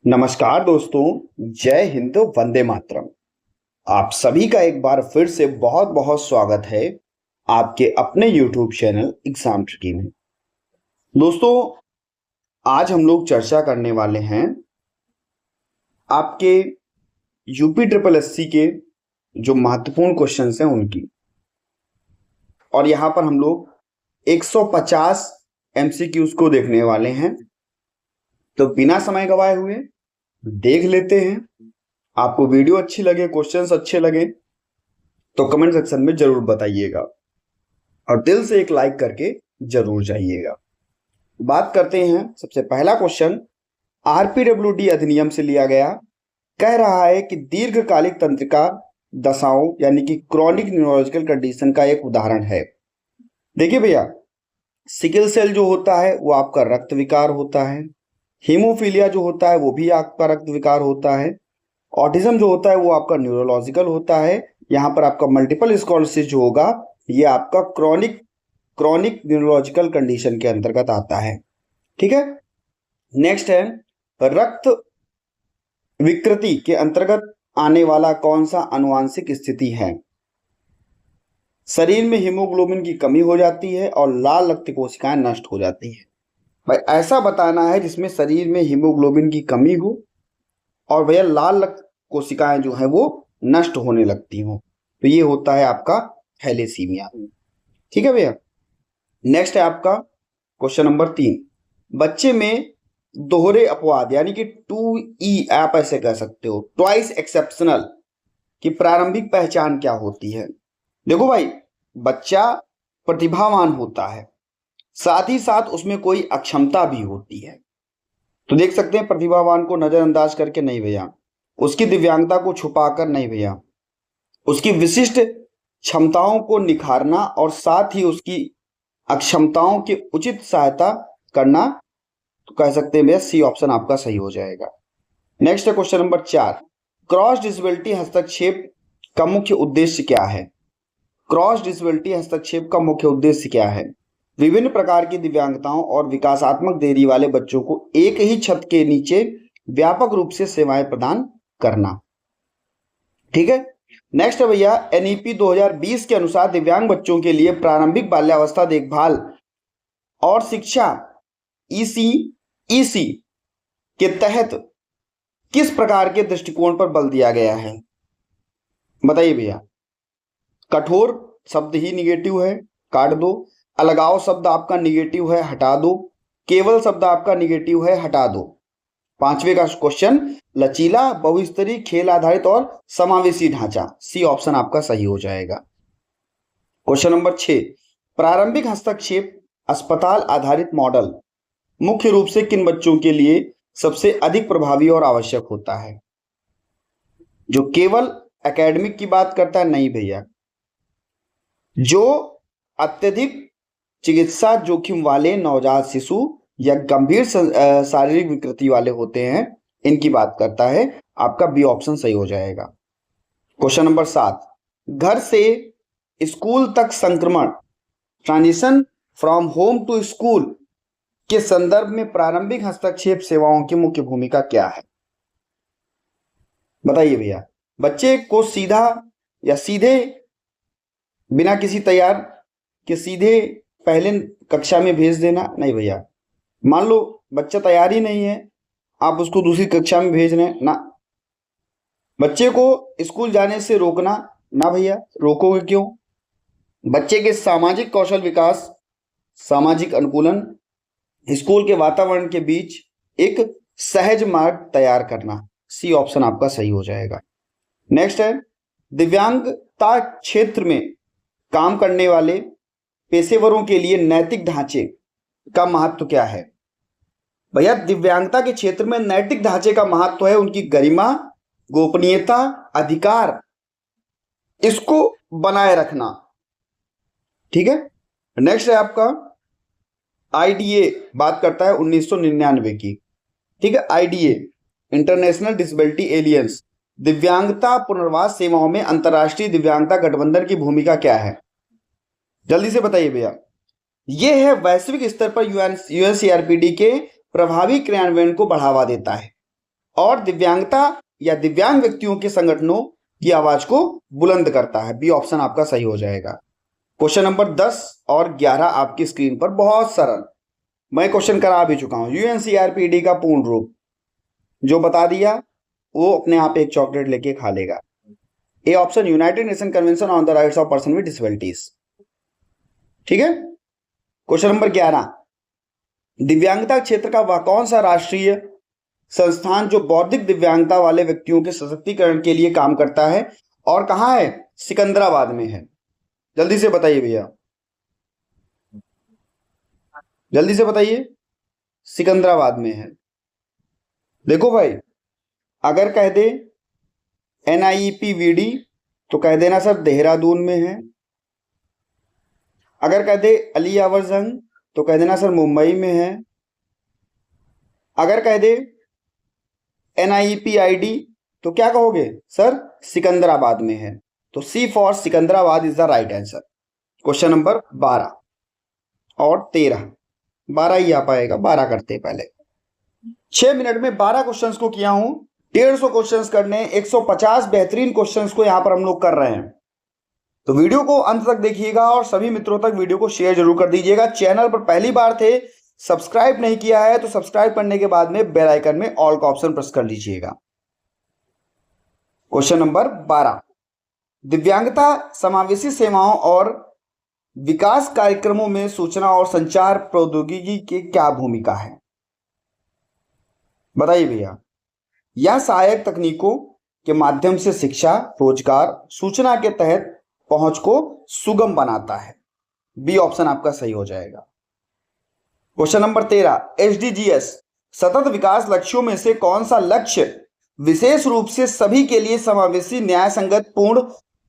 नमस्कार दोस्तों। जय हिंद, वंदे मातरम। आप सभी का एक बार फिर से बहुत बहुत स्वागत है आपके अपने YouTube चैनल एग्जाम ट्रिकी में। दोस्तों, आज हम लोग चर्चा करने वाले हैं आपके यूपी ट्रिपल एससी के जो महत्वपूर्ण क्वेश्चंस हैं उनकी। और यहाँ पर हम लोग 150 MCQs को देखने वाले हैं। तो बिना समय गवाए हुए देख लेते हैं। आपको वीडियो अच्छी लगे, क्वेश्चंस अच्छे लगे तो कमेंट सेक्शन में जरूर बताइएगा और दिल से एक लाइक करके जरूर जाइएगा। बात करते हैं। सबसे पहला क्वेश्चन आरपीडब्ल्यूडी अधिनियम से लिया गया, कह रहा है कि दीर्घकालिक तंत्रिका दशाओं यानी कि क्रॉनिक न्यूरोलॉजिकल कंडीशन का एक उदाहरण है। देखिए भैया, सिकल सेल जो होता है वो आपका रक्त विकार होता है, हीमोफीलिया जो होता है वो भी आपका रक्त विकार होता है, ऑटिज्म जो होता है वो आपका न्यूरोलॉजिकल होता है। यहाँ पर आपका मल्टीपल स्क्लेरोसिस जो होगा ये आपका क्रॉनिक न्यूरोलॉजिकल कंडीशन के अंतर्गत आता है। ठीक है। नेक्स्ट है, रक्त विकृति के अंतर्गत आने वाला कौन सा आनुवांशिक स्थिति है? शरीर में हीमोग्लोबिन की कमी हो जाती है और लाल रक्त कोशिकाएं नष्ट हो जाती है। भाई ऐसा बताना है जिसमें शरीर में हीमोग्लोबिन की कमी हो और भैया लाल रक्त कोशिकाएं जो है वो नष्ट होने लगती हो, तो ये होता है आपका थैलेसीमिया। ठीक है भैया। नेक्स्ट है आपका क्वेश्चन नंबर 3, बच्चे में दोहरे अपवाद यानी कि 2E आप ऐसे कह सकते हो, ट्वाइस एक्सेप्शनल की प्रारंभिक पहचान क्या होती है? देखो भाई, बच्चा प्रतिभावान होता है, साथ ही साथ उसमें कोई अक्षमता भी होती है। तो देख सकते हैं प्रतिभावान को नजरअंदाज करके नहीं भैया, उसकी दिव्यांगता को छुपाकर नहीं भैया, उसकी विशिष्ट क्षमताओं को निखारना और साथ ही उसकी अक्षमताओं की उचित सहायता करना। तो कह सकते हैं भैया सी ऑप्शन आपका सही हो जाएगा। नेक्स्ट है क्वेश्चन नंबर 4, क्रॉस डिसेबिलिटी हस्तक्षेप का मुख्य उद्देश्य क्या है? क्रॉस डिसेबिलिटी हस्तक्षेप का मुख्य उद्देश्य क्या है? विभिन्न प्रकार की दिव्यांगताओं और विकासात्मक देरी वाले बच्चों को एक ही छत के नीचे व्यापक रूप से सेवाएं प्रदान करना। ठीक है। नेक्स्ट है भैया, एनईपी 2020 के अनुसार दिव्यांग बच्चों के लिए प्रारंभिक बाल्यावस्था देखभाल और शिक्षा ईसी के तहत किस प्रकार के दृष्टिकोण पर बल दिया गया है? बताइए भैया। कठोर शब्द ही निगेटिव है, काट दो। अलगाव शब्द आपका निगेटिव है, हटा दो। केवल शब्द आपका निगेटिव है, हटा दो। पांचवे का क्वेश्चन, लचीला, बहुस्तरीय, खेल आधारित और समावेशी ढांचा। सी ऑप्शन आपका सही हो जाएगा। क्वेश्चन नंबर 6, प्रारंभिक हस्तक्षेप अस्पताल आधारित मॉडल मुख्य रूप से किन बच्चों के लिए सबसे अधिक प्रभावी और आवश्यक होता है? जो केवल एकेडमिक की बात करता है? नहीं भैया, जो अत्यधिक चिकित्सा जोखिम वाले नवजात शिशु या गंभीर शारीरिक विकृति वाले होते हैं, इनकी बात करता है। आपका बी ऑप्शन सही हो जाएगा। क्वेश्चन नंबर 7, घर से स्कूल तक संक्रमण transition from home to school के संदर्भ में प्रारंभिक हस्तक्षेप सेवाओं की मुख्य भूमिका क्या है? बताइए भैया। बच्चे को सीधा या सीधे बिना किसी तैयार के सीधे पहले कक्षा में भेज देना? नहीं भैया। मान लो बच्चा तैयार ही नहीं है, आप उसको दूसरी कक्षा में भेज रहे हैं ना, बच्चे को स्कूल जाने से रोकना ना भैया। रोकोगे क्यों? बच्चे के सामाजिक कौशल विकास, सामाजिक अनुकूलन, स्कूल के वातावरण के बीच एक सहज मार्ग तैयार करना। सी ऑप्शन आपका सही हो जाएगा। नेक्स्ट है, दिव्यांगता क्षेत्र में काम करने वाले पेशेवरों के लिए नैतिक ढांचे का महत्व क्या है? भैया दिव्यांगता के क्षेत्र में नैतिक ढांचे का महत्व है उनकी गरिमा, गोपनीयता, अधिकार, इसको बनाए रखना। ठीक है। नेक्स्ट है आपका आईडीए, बात करता है 1999 की। ठीक है। आईडीए, इंटरनेशनल डिसेबिलिटी एलियंस, दिव्यांगता पुनर्वास सेवाओं में अंतरराष्ट्रीय दिव्यांगता गठबंधन की भूमिका क्या है? जल्दी से बताइए भैया। यह है वैश्विक स्तर पर यूएनसीआरपीडी के प्रभावी क्रियान्वयन को बढ़ावा देता है। और दिव्यांगता या दिव्यांग व्यक्तियों के संगठनों की आवाज को बुलंद करता है। बी ऑप्शन आपका सही हो जाएगा। क्वेश्चन नंबर 10 और 11 आपकी स्क्रीन पर, बहुत सरल, मैं क्वेश्चन करा भी चुका हूं। यूएनसीआरपीडी का पूर्ण रूप जो बता दिया वो अपने आप एक चॉकलेट लेके खा लेगा। A option, United nation convention on the rights of person with disabilities. ठीक है। क्वेश्चन नंबर 11, दिव्यांगता क्षेत्र का वह कौन सा राष्ट्रीय संस्थान जो बौद्धिक दिव्यांगता वाले व्यक्तियों के सशक्तिकरण के लिए काम करता है और कहां है? सिकंदराबाद में है। जल्दी से बताइए भैया, जल्दी से बताइए। सिकंदराबाद में है। देखो भाई, अगर कह दे NIEPVD तो कह देना सर देहरादून में है। अगर कह दे अली यावर जंग तो कह देना सर मुंबई में है। अगर कह दे NIEPID तो क्या कहोगे? सर सिकंदराबाद में है। तो C for Secunderabad is the right answer. Question number 12 और 13, 12 ही आ पाएगा, 12 करते पहले। 6 मिनट में 12 क्वेश्चंस को किया हूं। 150 क्वेश्चंस करने, 150 बेहतरीन क्वेश्चंस को यहां पर हम लोग कर रहे हैं। तो वीडियो को अंत तक देखिएगा और सभी मित्रों तक वीडियो को शेयर जरूर कर दीजिएगा। चैनल पर पहली बार थे, सब्सक्राइब नहीं किया है तो सब्सक्राइब करने के बाद में बेल आइकन में ऑल का ऑप्शन प्रेस कर लीजिएगा। क्वेश्चन नंबर 12, दिव्यांगता समावेशी सेवाओं और विकास कार्यक्रमों में सूचना और संचार प्रौद्योगिकी की क्या भूमिका है? बताइए भैया। यह सहायक तकनीकों के माध्यम से शिक्षा, रोजगार, सूचना के तहत पहुंच को सुगम बनाता है। बी ऑप्शन आपका सही हो जाएगा। क्वेश्चन नंबर 13, SDGs सतत विकास लक्ष्यों में से कौन सा लक्ष्य विशेष रूप से सभी के लिए समावेशी, न्याय संगत, पूर्ण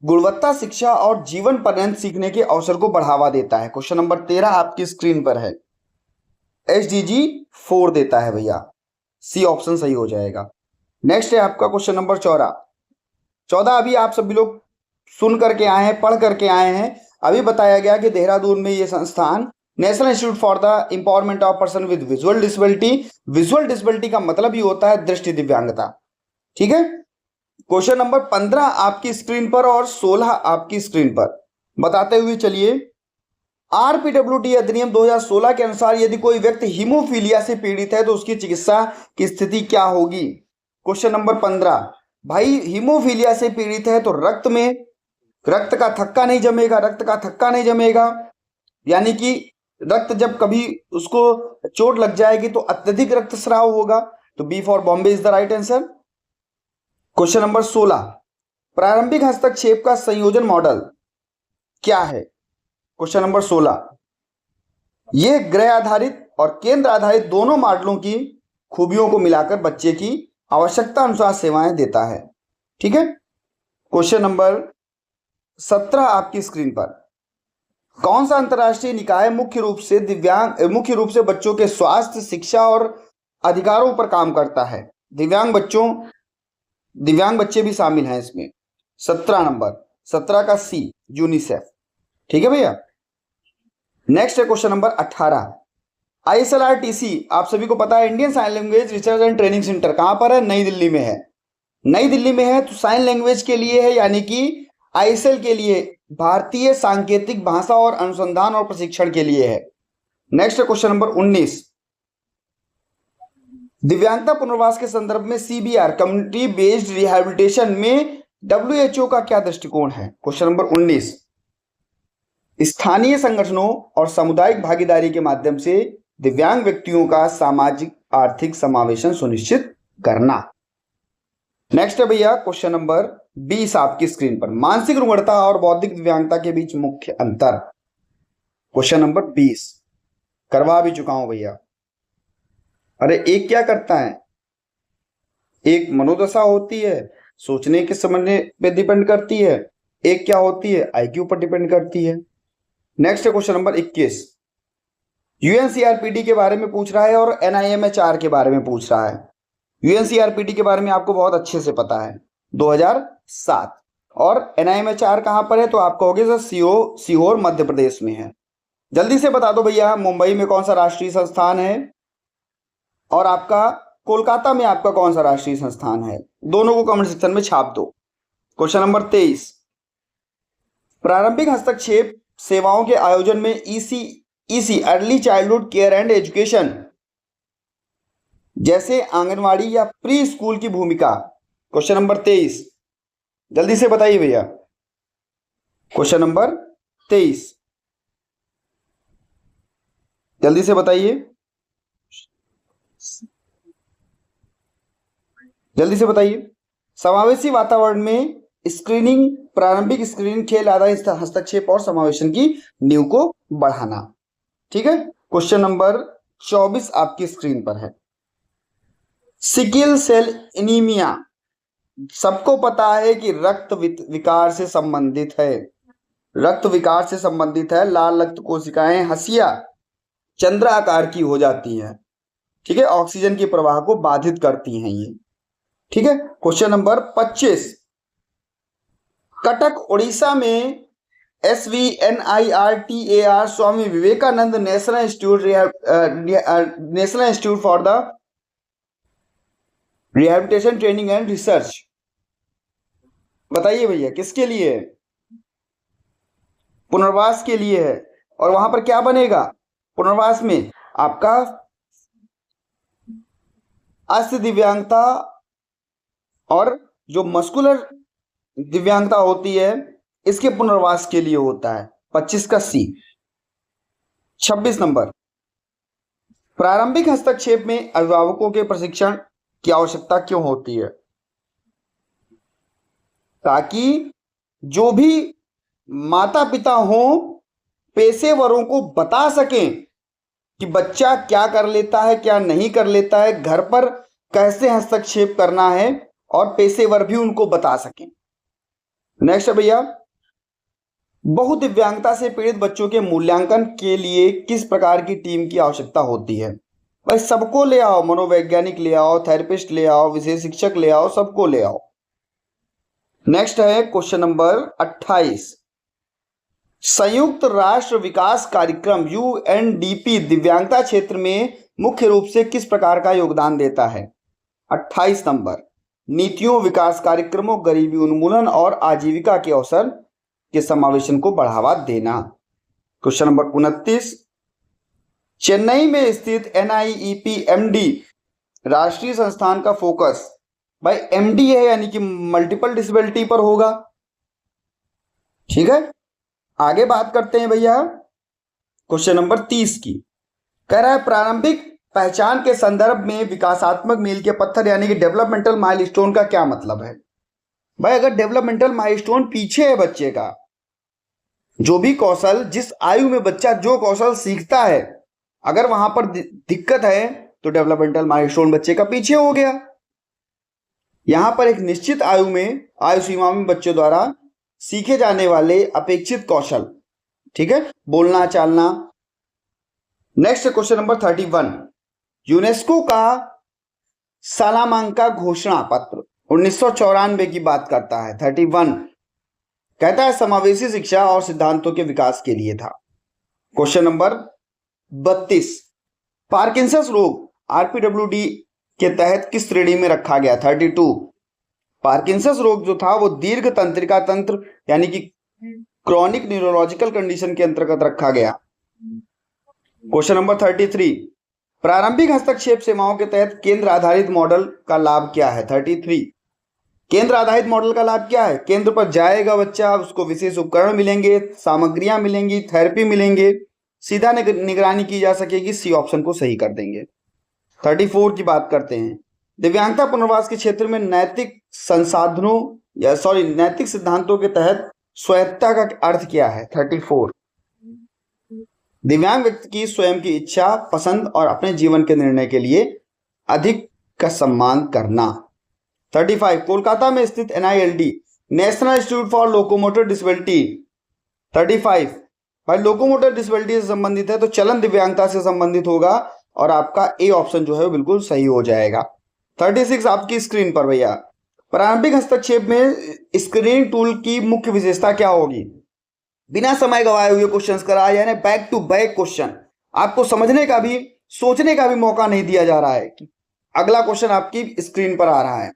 गुणवत्ता शिक्षा और जीवन पर्यंत सीखने के अवसर को बढ़ावा देता है? क्वेश्चन नंबर 13 आपकी स्क्रीन पर है। SDG 4 देता है भैया। सी ऑप्शन सही हो जाएगा। नेक्स्ट है आपका क्वेश्चन नंबर 14 अभी आप सभी लोग सुन करके आए हैं, पढ़ करके आए हैं। अभी बताया गया कि देहरादून में ये संस्थान national institute for the empowerment of person with visual disability, visual disability का मतलब ही होता है दृष्टि दिव्यांगता। ठीक है। क्वेश्चन नंबर 15 आपकी स्क्रीन पर और 16 आपकी स्क्रीन पर। बताते हुए चलिए, RPWD अधिनियम 2016 के अनुसार यदि कोई व्यक्ति हीमोफीलिया से पीड़ित है तो उसकी चिकित्सा की स्थिति क्या होगी? क्वेश्चन नंबर 15, भाई हीमोफीलिया से पीड़ित है तो रक्त में रक्त का थक्का नहीं जमेगा, रक्त का थक्का नहीं जमेगा, यानी कि रक्त जब कभी उसको चोट लग जाएगी तो अत्यधिक रक्तस्राव होगा। तो B for Bombay is the right answer. Question number 16, प्रारंभिक हस्तक्षेप का संयोजन मॉडल क्या है? क्वेश्चन नंबर 16, यह ग्रह आधारित और केंद्र आधारित दोनों मॉडलों की खूबियों को मिलाकर बच्चे की आवश्यकता अनुसार सेवाएं देता है। ठीक है। क्वेश्चन नंबर 17 आपकी स्क्रीन पर, कौन सा अंतरराष्ट्रीय निकाय मुख्य रूप से बच्चों के स्वास्थ्य, शिक्षा और अधिकारों पर काम करता है? दिव्यांग बच्चे भी शामिल हैं इसमें। 17 नंबर, 17 का सी, यूनिसेफ। ठीक है भैया। नेक्स्ट है क्वेश्चन नंबर 18, ISLRTC आप सभी को पता है, Indian sign language research and training centre कहां पर है? नई दिल्ली में है। नई दिल्ली में है तो साइन लैंग्वेज के लिए है, यानी कि ISL के लिए भारतीय सांकेतिक भाषा और अनुसंधान और प्रशिक्षण के लिए है। नेक्स्ट क्वेश्चन नंबर 19, दिव्यांगता पुनर्वास के संदर्भ में CBR कम्युनिटी बेस्ड रिहैबिलिटेशन में WHO का क्या दृष्टिकोण है? क्वेश्चन नंबर 19, स्थानीय संगठनों और सामुदायिक भागीदारी के माध्यम से दिव्यांग व्यक्तियों का सामाजिक आर्थिक समावेशन सुनिश्चित करना। नेक्स्ट है भैया क्वेश्चन नंबर 20 आपकी स्क्रीन पर, मानसिक रुग्णता और बौद्धिक दिव्यांगता के बीच मुख्य अंतर। क्वेश्चन नंबर 20 करवा भी चुका हूं भैया। अरे एक क्या करता है, एक मनोदशा होती है, सोचने के समझने पे डिपेंड करती है, एक क्या होती है, IQ पर डिपेंड करती है। नेक्स्ट है क्वेश्चन नंबर 21, UNCRPD के बारे में पूछ रहा है और NIMHR के बारे में पूछ रहा है। UNCRPD के बारे में आपको बहुत अच्छे से पता है, 2007, और NIMHR कहां पर है तो आप कहोगे सर सीहोर मध्य प्रदेश में है। जल्दी से बता दो भैया, मुंबई में कौन सा राष्ट्रीय संस्थान है और आपका कोलकाता में आपका कौन सा राष्ट्रीय संस्थान है? दोनों को कमेंट सेक्शन में छाप दो। क्वेश्चन नंबर 23, प्रारंभिक हस्तक्षेप सेवाओं के आयोजन में EC early childhood care and education जैसे आंगनवाड़ी या प्री स्कूल की भूमिका। क्वेश्चन नंबर 23, जल्दी से बताइए भैया। क्वेश्चन नंबर 23, जल्दी से बताइए, जल्दी से बताइए। समावेशी वातावरण में स्क्रीनिंग, प्रारंभिक स्क्रीनिंग, खेल आधारित हस्तक्षेप और समावेशन की नींव को बढ़ाना। ठीक है, क्वेश्चन नंबर 24 आपकी स्क्रीन पर है। सिकल सेल एनीमिया सबको पता है कि रक्त विकार से संबंधित है, रक्त विकार से संबंधित है। लाल रक्त कोशिकाएं हंसिया चंद्राकार की हो जाती हैं। ठीक है, ऑक्सीजन के प्रवाह को बाधित करती हैं ये। ठीक है, क्वेश्चन नंबर 25, कटक उड़ीसा में SVNIRTAR Swami Vivekananda national institute for the rehabilitation training and research, बताइए भैया किसके लिए है? पुनर्वास के लिए है। और वहां पर क्या बनेगा? पुनर्वास में आपका अस्थि दिव्यांगता और जो मस्कुलर दिव्यांगता होती है इसके पुनर्वास के लिए होता है। 25 का सी। 26 नंबर, प्रारंभिक हस्तक्षेप में अभिभावकों के प्रशिक्षण की आवश्यकता क्यों होती है? ताकि जो भी माता पिता हो पेशेवरों को बता सकें कि बच्चा क्या कर लेता है, क्या नहीं कर लेता है, घर पर कैसे हस्तक्षेप करना है, और पेशेवर भी उनको बता सकें। नेक्स्ट है भैया, बहुदिव्यांगता से पीड़ित बच्चों के मूल्यांकन के लिए किस प्रकार की टीम की आवश्यकता होती है? भाई सबको ले आओ, मनोवैज्ञानिक ले आओ, थेरेपिस्ट ले आओ, विशेष शिक्षक ले आओ, सबको ले आओ। नेक्स्ट है क्वेश्चन नंबर 28, संयुक्त राष्ट्र विकास कार्यक्रम UNDP दिव्यांगता क्षेत्र में मुख्य रूप से किस प्रकार का योगदान देता है? 28 नंबर, नीतियों, विकास कार्यक्रमों, गरीबी उन्मूलन और आजीविका के अवसर के समावेशन को बढ़ावा देना। क्वेश्चन नंबर 29, चेन्नई में स्थित NIEP MD राष्ट्रीय संस्थान का फोकस, भाई MD है यानी कि मल्टीपल डिसेबिलिटी पर होगा। ठीक है, आगे बात करते हैं भैया क्वेश्चन नंबर 30 की। कह रहा है प्रारंभिक पहचान के संदर्भ में विकासात्मक मील के पत्थर यानी कि डेवलपमेंटल माइलस्टोन का क्या मतलब है? भाई अगर डेवलपमेंटल माइलस्टोन पीछे है बच्चे का, जो भी कौशल, जिस आयु में बच्चा जो कौशल सीखता है, अगर वहां पर दिक्कत है तो डेवलपमेंटल माइलस्टोन बच्चे का पीछे हो गया। यहां पर एक निश्चित आयु में, आयु सीमा में बच्चों द्वारा सीखे जाने वाले अपेक्षित कौशल, ठीक है, बोलना चालना। नेक्स्ट क्वेश्चन नंबर 31, यूनेस्को का सालामांका घोषणा पत्र 1994 की बात करता है। 31 कहता है समावेशी शिक्षा और सिद्धांतों के विकास के लिए था। क्वेश्चन नंबर 32, पार्किंसंस रोग RPWD के तहत किस श्रेणी में रखा गया? 32, पार्किंसंस रोग जो था वो दीर्घ तंत्रिका तंत्र यानी कि क्रॉनिक न्यूरोलॉजिकल कंडीशन के अंतर्गत रखा गया। क्वेश्चन नंबर 33, प्रारंभिक हस्तक्षेप सेवाओं के तहत केंद्र आधारित मॉडल का लाभ क्या है? 33, केंद्र आधारित मॉडल का लाभ क्या है? केंद्र पर जाएगा बच्चा, उसको विशेष उपकरण मिलेंगे, सामग्रियां मिलेंगी, थेरेपी मिलेंगे, सीधा निगरानी की जा सकेगी। सी ऑप्शन को सही कर देंगे। 34 की बात करते हैं, दिव्यांगता पुनर्वास के क्षेत्र में नैतिक सिद्धांतों के तहत स्वायत्तता का अर्थ क्या है? 34, दिव्यांग व्यक्ति की स्वयं की इच्छा, पसंद और अपने जीवन के निर्णय के लिए अधिक का सम्मान करना। 35, कोलकाता में स्थित NILD national institute for locomotor disability. 35 भाई लोकोमोटर डिसेबिलिटी से संबंधित है तो चलन दिव्यांगता से संबंधित होगा और आपका ए ऑप्शन जो है वो बिल्कुल सही हो जाएगा। 36 आपकी स्क्रीन पर भैया, प्रारंभिक हस्तक्षेप में स्क्रीनिंग टूल की मुख्य विशेषता क्या होगी? बिना समय गवाए हुए क्वेश्चंस कराए, यानी बैक टू बैक क्वेश्चन, आपको समझने का भी, सोचने का भी मौका नहीं दिया जा रहा है कि अगला क्वेश्चन आपकी स्क्रीन पर आ रहा है,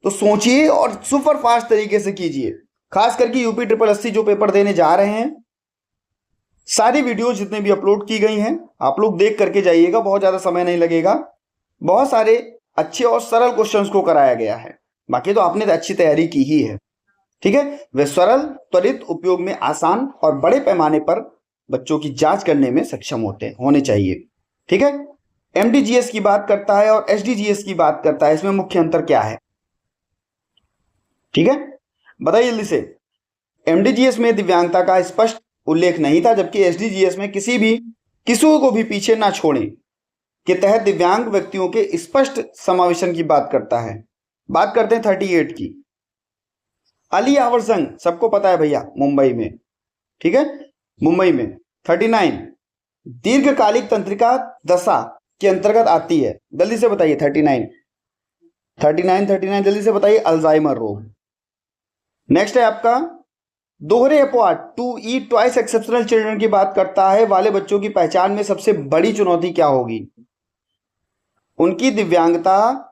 तो सोचिए और सुपर फास्ट तरीके से कीजिए। खास करके यूपी ट्रिपल एससी जो पेपर देने जा रहे हैं, सारी वीडियो जितने भी अपलोड की गई हैं आप लोग देख करके जाइएगा, बहुत ज्यादा समय नहीं लगेगा। बहुत सारे अच्छे और सरल क्वेश्चंस को कराया गया है, बाकी तो आपने अच्छी तैयारी की ही है, ठीक है। वे सरल, त्वरित, उपयोग में आसान और बड़े पैमाने पर बच्चों की जांच करने में सक्षम होने चाहिए, ठीक है। एमडीजीएस की बात करता है और एसडीजीएस की बात करता है, इसमें मुख्य अंतर क्या है, ठीक है, बताइए जल्दी से। एमडीजीएस में दिव्यांगता का स्पष्ट उल्लेख नहीं था, जबकि एसडीजीएस में किसी को भी पीछे ना छोड़े के तहत दिव्यांग व्यक्तियों के स्पष्ट समावेशन की बात करता है। बात करते हैं 38 की। अली यावर जंग सबको पता है भैया, मुंबई में, ठीक है, मुंबई में। 39 दीर्घकालिक तंत्रिका दशा के अंतर्गत आती है, जल्दी से बताइए। 39 जल्दी से बताइए। अल्जाइमर रोग। नेक्स्ट है आपका दोहरे अपवाद, two E twice exceptional children की बात करता है। वाले बच्चों की पहचान में सबसे बड़ी चुनौती क्या होगी? उनकी दिव्यांगता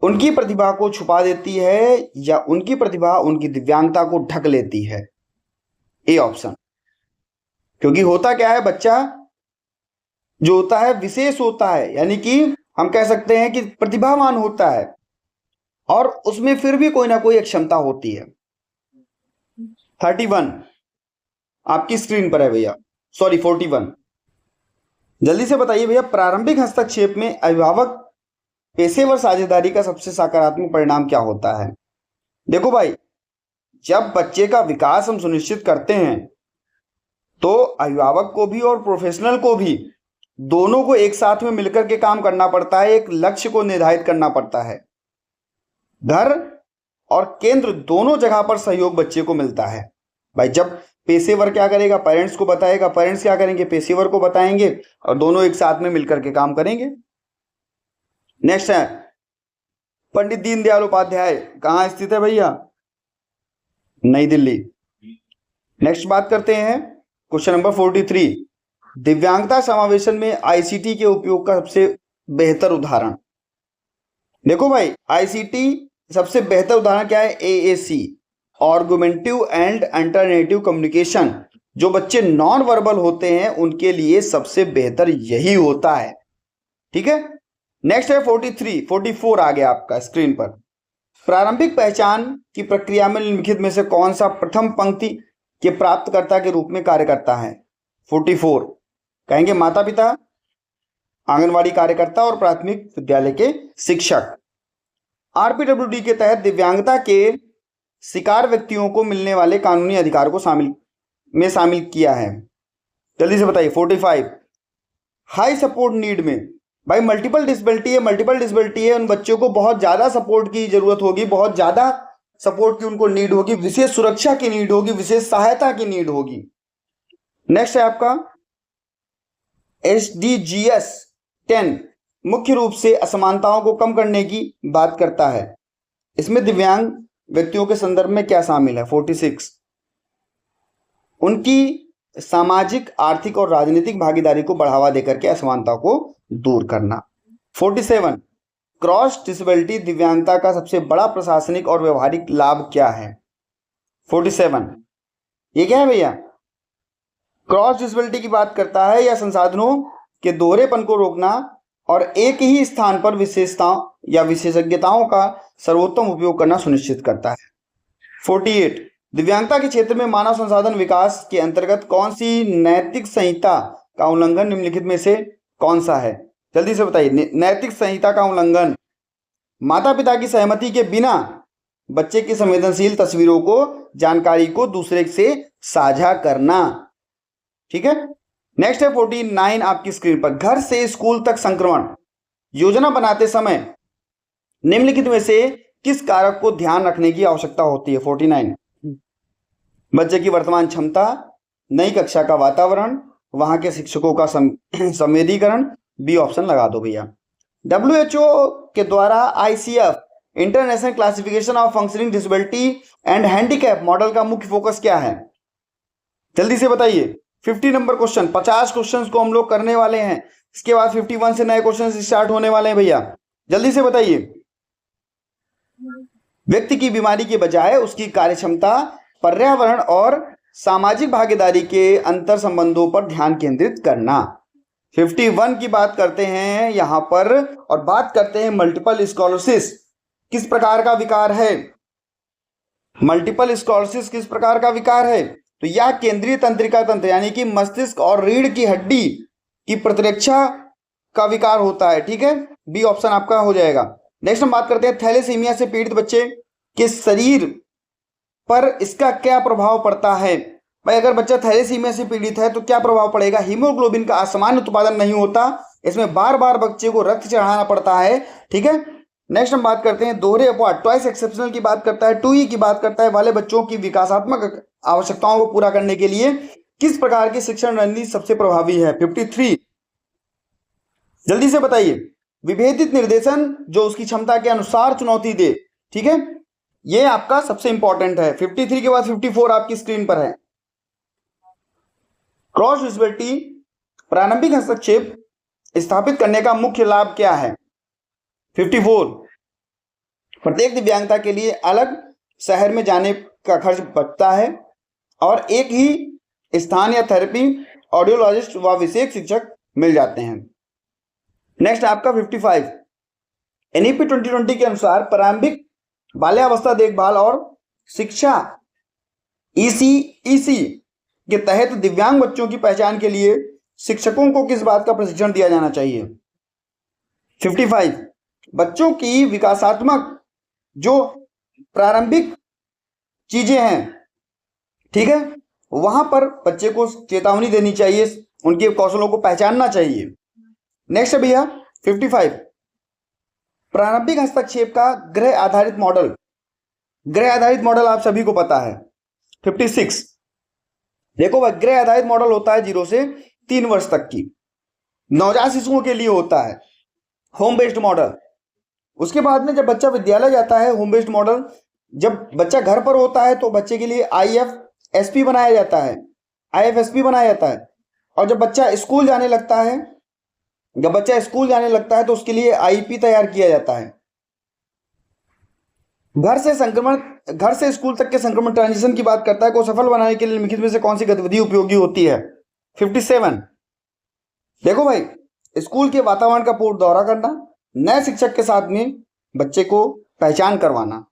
उनकी प्रतिभा को छुपा देती है या उनकी प्रतिभा उनकी दिव्यांगता को ढक लेती है? A option. क्योंकि होता क्या है, बच्चा जो होता है विशेष होता है, यानी कि हम कह सकते हैं कि प्रतिभावान होता है और उसमें फिर भी कोई ना कोई क्षमता होती है। 31 आपकी स्क्रीन पर है भैया, सॉरी 41, जल्दी से बताइए भैया। प्रारंभिक हस्तक्षेप में अभिभावक पेशेवर साझेदारी का सबसे सकारात्मक परिणाम क्या होता है? देखो भाई, जब बच्चे का विकास हम सुनिश्चित करते हैं तो अभिभावक को भी और प्रोफेशनल को भी, दोनों को एक साथ में मिलकर के काम करना पड़ता है, एक लक्ष्य को निर्धारित करना पड़ता है। घर और केंद्र दोनों जगह पर सहयोग बच्चे को मिलता है भाई। जब पेशेवर क्या करेगा, पेरेंट्स को बताएगा, पेरेंट्स क्या करेंगे, पेशेवर को बताएंगे, और दोनों एक साथ में मिलकर के काम करेंगे। नेक्स्ट है पंडित दीनदयाल उपाध्याय कहां स्थित है भैया? नई दिल्ली। नेक्स्ट बात करते हैं क्वेश्चन नंबर 43, दिव्यांगता समावेशन में आईसीटी के उपयोग का सबसे बेहतर उदाहरण। देखो भाई, आईसीटी सबसे बेहतर उदाहरण क्या है? AAC, argumentative and alternative communication. जो बच्चे नॉन वर्बल होते हैं उनके लिए सबसे बेहतर यही होता है, ठीक है। नेक्स्ट है 44 आ गया आपका स्क्रीन पर। प्रारंभिक पहचान की प्रक्रिया में निम्नलिखित में से कौन सा प्रथम पंक्ति के प्राप्तकर्ता के रूप में कार्य करता है? 44 कहेंगे माता पिता, आंगनवाड़ी कार्यकर्ता और प्राथमिक विद्यालय के शिक्षक। आरपीडब्ल्यूडी के तहत दिव्यांगता के शिकार व्यक्तियों को मिलने वाले कानूनी अधिकार को शामिल किया है, जल्दी से बताइए। 45 हाई सपोर्ट नीड में, भाई मल्टीपल डिसेबिलिटी है, उन बच्चों को बहुत ज्यादा सपोर्ट की जरूरत होगी, बहुत ज्यादा सपोर्ट की उनको नीड होगी, विशेष सुरक्षा की नीड होगी, विशेष सहायता की नीड होगी। नेक्स्ट है आपका SDGs 10 मुख्य रूप से असमानताओं को कम करने की बात करता है। इसमें दिव्यांग व्यक्तियों के संदर्भ में क्या शामिल है? 46 उनकी सामाजिक, आर्थिक और राजनीतिक भागीदारी को बढ़ावा देकर के असमानता को दूर करना। 47 क्रॉस डिसेबिलिटी दिव्यांगता का सबसे बड़ा प्रशासनिक और व्यवहारिक लाभ क्या है? 47 ये क्या है भैया? क्रॉस डिसेबिलिटी की बात करता है या संसाधनों के दोहरेपन को रोकना और एक ही स्थान पर विशेषताओं या विशेषज्ञताओं का सर्वोत्तम उपयोग करना सुनिश्चित करता है। 48 दिव्यांगता के क्षेत्र में मानव संसाधन विकास के अंतर्गत कौन सी नैतिक संहिता का उल्लंघन निम्नलिखित में से कौन सा है? जल्दी से बताइए। नैतिक संहिता का उल्लंघन, माता पिता की सहमति के बिना बच्चे की संवेदनशील तस्वीरों को, जानकारी को दूसरे से साझा करना, ठीक है। नेक्स्ट है 49 आपकी स्क्रीन पर। घर से स्कूल तक संक्रमण योजना बनाते समय निम्नलिखित में से किस कारक को ध्यान रखने की आवश्यकता होती है? 49 बच्चे की वर्तमान क्षमता, नई कक्षा का वातावरण, वहां के शिक्षकों का संवेदीकरण। बी ऑप्शन लगा दो भैया। WHO के द्वारा ICF international classification of functioning disability and handicap model का मुख्य फोकस क्या है? जल्दी से बताइए। 50 नंबर क्वेश्चन, 50 क्वेश्चंस को हम लोग करने वाले हैं, इसके बाद 51 से नए क्वेश्चन स्टार्ट होने वाले हैं भैया। जल्दी से बताइए। व्यक्ति की बीमारी के बजाय उसकी कार्यक्षमता, पर्यावरण और सामाजिक भागीदारी के अंतर संबंधों पर ध्यान केंद्रित करना। 51 की बात करते हैं यहां पर, और बात करते हैं मल्टीपल स्क्लेरोसिस किस प्रकार का विकार है। मल्टीपल स्क्लेरोसिस किस प्रकार का विकार है? तो यह केंद्रीय तंत्रिका तंत्र यानी कि मस्तिष्क और रीढ़ की हड्डी की प्रतिरक्षा का विकार होता है। ठीक है, बी ऑप्शन आपका हो जाएगा। नेक्स्ट हम बात करते हैं थैलेसीमिया से पीड़ित बच्चे के शरीर पर इसका क्या प्रभाव पड़ता है। भाई अगर बच्चा थैलेसीमिया से पीड़ित है तो क्या प्रभाव पड़ेगा? हीमोग्लोबिन का असामान्य उत्पादन नहीं होता, इसमें बार बार बच्चे को रक्त चढ़ाना पड़ता है। ठीक है, नेक्स्ट हम बात करते हैं दोहरे अपवाद, ट्वाइस एक्सेप्शनल की बात करता है, 2E की बात करता है, वाले बच्चों की विकासात्मक आवश्यकताओं को पूरा करने के लिए किस प्रकार की शिक्षण रणनीति सबसे प्रभावी है? 53 जल्दी से बताइए। विभेदित निर्देशन जो उसकी क्षमता के अनुसार चुनौती दे। ठीक है, ये आपका सबसे इंपॉर्टेंट है। 53 के बाद 54 आपकी स्क्रीन पर है। क्रॉस विजिबिलिटी प्रारंभिक हस्तक्षेप स्थापित करने का मुख्य लाभ क्या है? 54 प्रत्येक दिव्यांगता के लिए अलग शहर में जाने का खर्च बचता है और एक ही स्थान या थेरेपी ऑडियोलॉजिस्ट व विशेष शिक्षक मिल जाते हैं। नेक्स्ट आपका 55 NEP 2020 के अनुसार प्रारंभिक बाल्यावस्था देखभाल और शिक्षा ECEC के तहत दिव्यांग बच्चों की पहचान के लिए शिक्षकों को किस बात का प्रशिक्षण दिया जाना चाहिए? 55 बच्चों की विकासात्मक जो प्रारंभिक चीजें हैं, ठीक है, वहां पर बच्चे को चेतावनी देनी चाहिए, उनके कौशलों को पहचानना चाहिए। नेक्स्ट भैया 55 प्रारंभिक हस्तक्षेप का ग्रह आधारित मॉडल। ग्रह आधारित मॉडल आप सभी को पता है। 56 देखो भाई, ग्रह आधारित मॉडल होता है 0 से 3 वर्ष तक की नवजात शिशुओं के लिए होता है होम बेस्ड मॉडल। उसके बाद में जब बच्चा विद्यालय जाता है, होम बेस्ड मॉडल, जब बच्चा घर पर होता है तो बच्चे के लिए IFSP बनाया जाता है, IFSP बनाया जाता है। और जब बच्चा स्कूल जाने लगता है, तो उसके लिए IEP तैयार किया जाता है। घर से स्कूल तक के संक्रमण ट्रांजिशन की बात करता है, को सफल बनाने के लिए निम्नलिखित में से कौन सी गतिविधि उपयोगी होती है? 57 देखो भाई, स्कूल के वातावरण का पूर्ण दौरा करना, नए शिक्षक के साथ में बच्चे को पहचान करवाना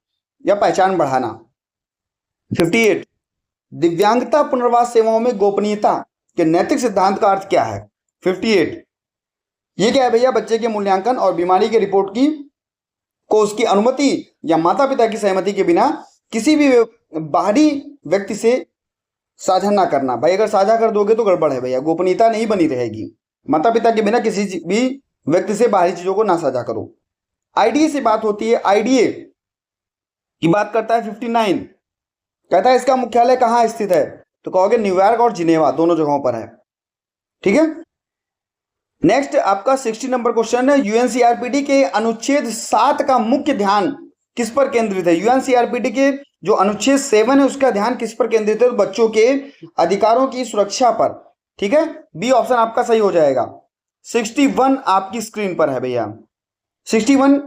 या पहचान बढ़ाना। 58 दिव्यांगता पुनर्वास सेवाओं में गोपनीयता के नैतिक सिद्धांत का अर्थ क्या है? 58 ये क्या है भैया? बच्चे के मूल्यांकन और बीमारी की रिपोर्ट को उसकी अनुमति या माता पिता की सहमति के बिना किसी भी बाहरी व्यक्ति से साझा ना करना। भाई अगर साझा कर दोगे तो गड़बड़ है भैया, गोपनीयता नहीं बनी रहेगी। माता पिता के बिना किसी भी व्यक्ति से बाहरी चीजों को ना साझा करो। IDA से बात होती है, IDA की बात करता है 59, कहता है इसका मुख्यालय कहाँ स्थित है? तो कहोगे न्यूयॉर्क और जिनेवा दोनों जगहों पर है। ठीक है, नेक्स्ट आपका 60 नंबर क्वेश्चन है, UNCRPD के अनुच्छेद 7 का मुख्य ध्यान किस पर केंद्रित है? UNCRPD के जो अनुच्छेद 7 है उसका ध्यान किस पर केंद्रित है? तो बच्चों के अधिकारों की सुरक्षा पर। ठीक है, बी ऑप्शन आपका सही हो जाएगा। 61 आपकी स्क्रीन पर है भैया। 61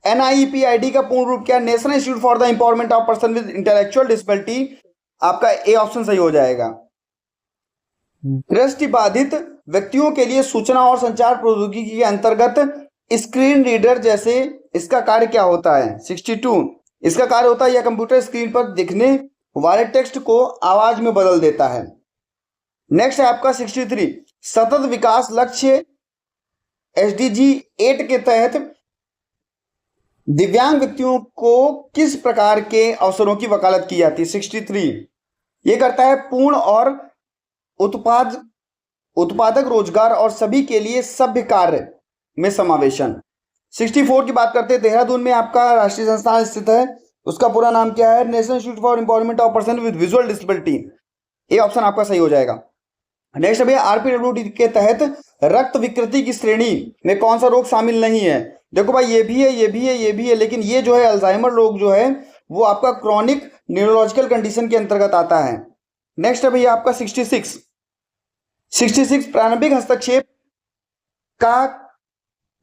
NIEPID का पूर्ण रूप क्या? National institute for the empowerment of person with intellectual disability, आपका ए ऑप्शन सही हो जाएगा। दृष्टिबाधित व्यक्तियों के लिए सूचना और संचार प्रौद्योगिकी के अंतर्गत स्क्रीन रीडर जैसे इसका कार्य क्या होता है? 62 इसका कार्य होता है यह कंप्यूटर स्क्रीन पर दिखने वाले टेक्स्ट को आवाज में बदल देता है। नेक्स्ट है आपका 63 सतत विकास लक्ष्य SDG 8 के तहत दिव्यांग व्यक्तियों को किस प्रकार के अवसरों की वकालत की जाती है? 63 ये करता है पूर्ण और उत्पादक रोजगार और सभी के लिए सभ्य कार्य में समावेशन। 64 की बात करते हैं, देहरादून में आपका राष्ट्रीय संस्थान स्थित है, उसका पूरा नाम क्या है? National institute for empowerment of person with visual disability. ये ऑप्शन आपका सही हो जाएगा। नेक्स्ट भैया RPWD के तहत रक्त विकृति की श्रेणी में कौन सा रोग शामिल नहीं है? देखो भाई ये भी है, ये भी है, ये भी है, लेकिन ये जो है अल्जाइमर रोग जो है वो आपका क्रॉनिक न्यूरोलॉजिकल कंडीशन के अंतर्गत आता है। नेक्स्ट है भैया आपका 66 प्रारंभिक हस्तक्षेप का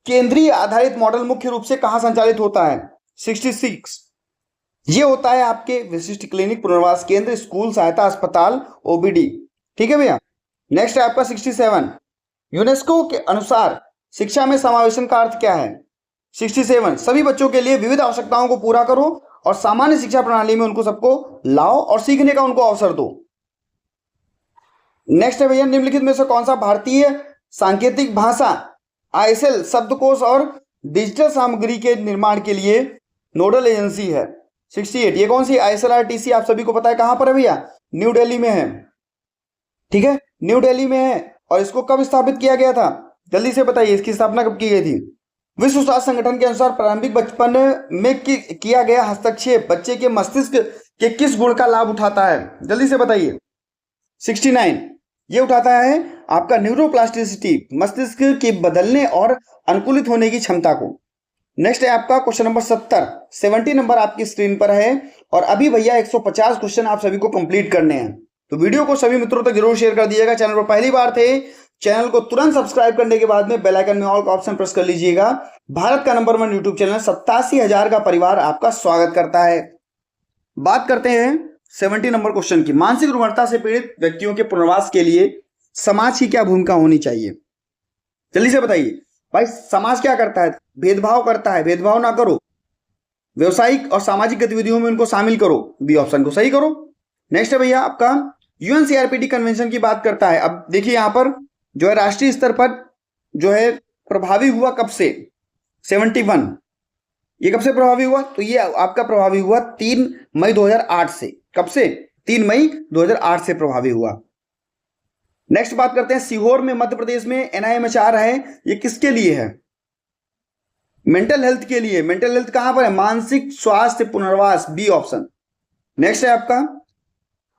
केंद्रीय आधारित मॉडल मुख्य रूप से कहां संचालित होता है? 66 ये होता है आपके विशिष्ट क्लिनिक, पुनर्वास केंद्र, स्कूल, सहायता अस्पताल, ओबीडी। ठीक है भैया। नेक्स्ट है आपका 67 यूनेस्को के अनुसार शिक्षा में समावेशन का अर्थ क्या है? 67 सभी बच्चों के लिए विविध आवश्यकताओं को पूरा करो और सामान्य शिक्षा प्रणाली में उनको सबको लाओ और सीखने का उनको अवसर दो। नेक्स्ट है भैया, निम्नलिखित में से कौन सा भारतीय सांकेतिक भाषा आईएसएल शब्दकोश और डिजिटल सामग्री के निर्माण के लिए नोडल एजेंसी है? 68 ये कौन सी आईएसएलआरटीसी आप सभी को पता है कहां पर है भैया? न्यू दिल्ली में है। ठीक है, न्यू दिल्ली में है। और इसको कब स्थापित किया गया था? जल्दी से बताइए, इसकी स्थापना कब की गई थी? विश्व स्वास्थ्य संगठन के अनुसार प्रारंभिक बचपन में किया गया हस्तक्षेप बच्चे के मस्तिष्क के किस गुण का लाभ उठाता है? जल्दी से बताइए। 69 ये उठाता है आपका न्यूरोप्लास्टिसिटी, मस्तिष्क के बदलने और अनुकूलित होने की क्षमता को। नेक्स्ट है आपका क्वेश्चन नंबर 70 नंबर आपकी स्क्रीन पर है। और अभी भैया 150 क्वेश्चन आप सभी को कंप्लीट करने हैं, तो वीडियो को सभी मित्रों तक जरूर शेयर कर दीजिएगा। चैनल पर पहली बार थे, चैनल को तुरंत सब्सक्राइब करने के बाद में बेल आइकन में ऑल का ऑप्शन प्रेस कर लीजिएगा। भारत का नंबर 1 यूट्यूब चैनल 87,000 का परिवार आपका स्वागत करता है। बात करते हैं 70 नंबर क्वेश्चन की। मानसिक रुग्णता से पीड़ित व्यक्तियों के पुनर्वास के लिए समाज की क्या भूमिका होनी चाहिए? जल्दी से बताइए भाई, समाज क्या करता है? भेदभाव करता है, भेदभाव ना करो। व्यवसायिक और सामाजिक गतिविधियों में उनको शामिल करो, बी ऑप्शन को सही करो। नेक्स्ट है भैया आपका यूएनसीआरपीडी कन्वेंशन की बात करता है। अब देखिए यहां पर जो है राष्ट्रीय स्तर पर जो है प्रभावी हुआ कब से? 71 ये कब से प्रभावी हुआ? तो ये आपका प्रभावी हुआ 3 मई 2008 से। कब से? 3 मई 2008 से प्रभावी हुआ। नेक्स्ट बात करते हैं सीहोर में मध्य प्रदेश में एनआईएमएचआर है, ये किसके लिए है? मेंटल हेल्थ के लिए। मेंटल हेल्थ कहां पर है? मानसिक स्वास्थ्य पुनर्वास, बी ऑप्शन। नेक्स्ट है आपका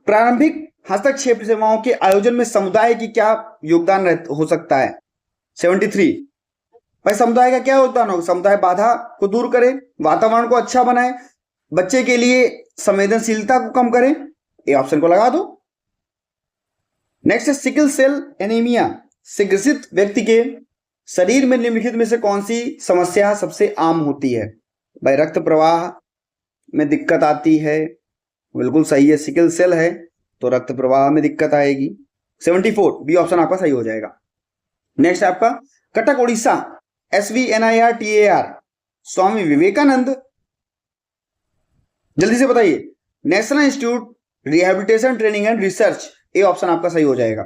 प्रारंभिक हस्तक्षेप सेवाओं के आयोजन में समुदाय की क्या योगदान हो सकता है? 73 भाई समुदाय का क्या योगदान होगा? समुदाय बाधा को दूर करे, वातावरण को अच्छा बनाए, बच्चे के लिए संवेदनशीलता को कम करे, ये ऑप्शन को लगा दो। नेक्स्ट है सिकल सेल एनीमिया से ग्रसित व्यक्ति के शरीर में निम्नलिखित में से कौन सी समस्या सबसे आम होती है? भाई रक्त प्रवाह में दिक्कत आती है, बिल्कुल सही है। सिकल सेल है तो रक्त प्रवाह में दिक्कत आएगी। 74 बी ऑप्शन आपका सही हो जाएगा। नेक्स्ट आपका कटक उड़ीसा SVNIRTAR स्वामी विवेकानंद, जल्दी से बताइए। National institute rehabilitation training and research, A option आपका सही हो जाएगा।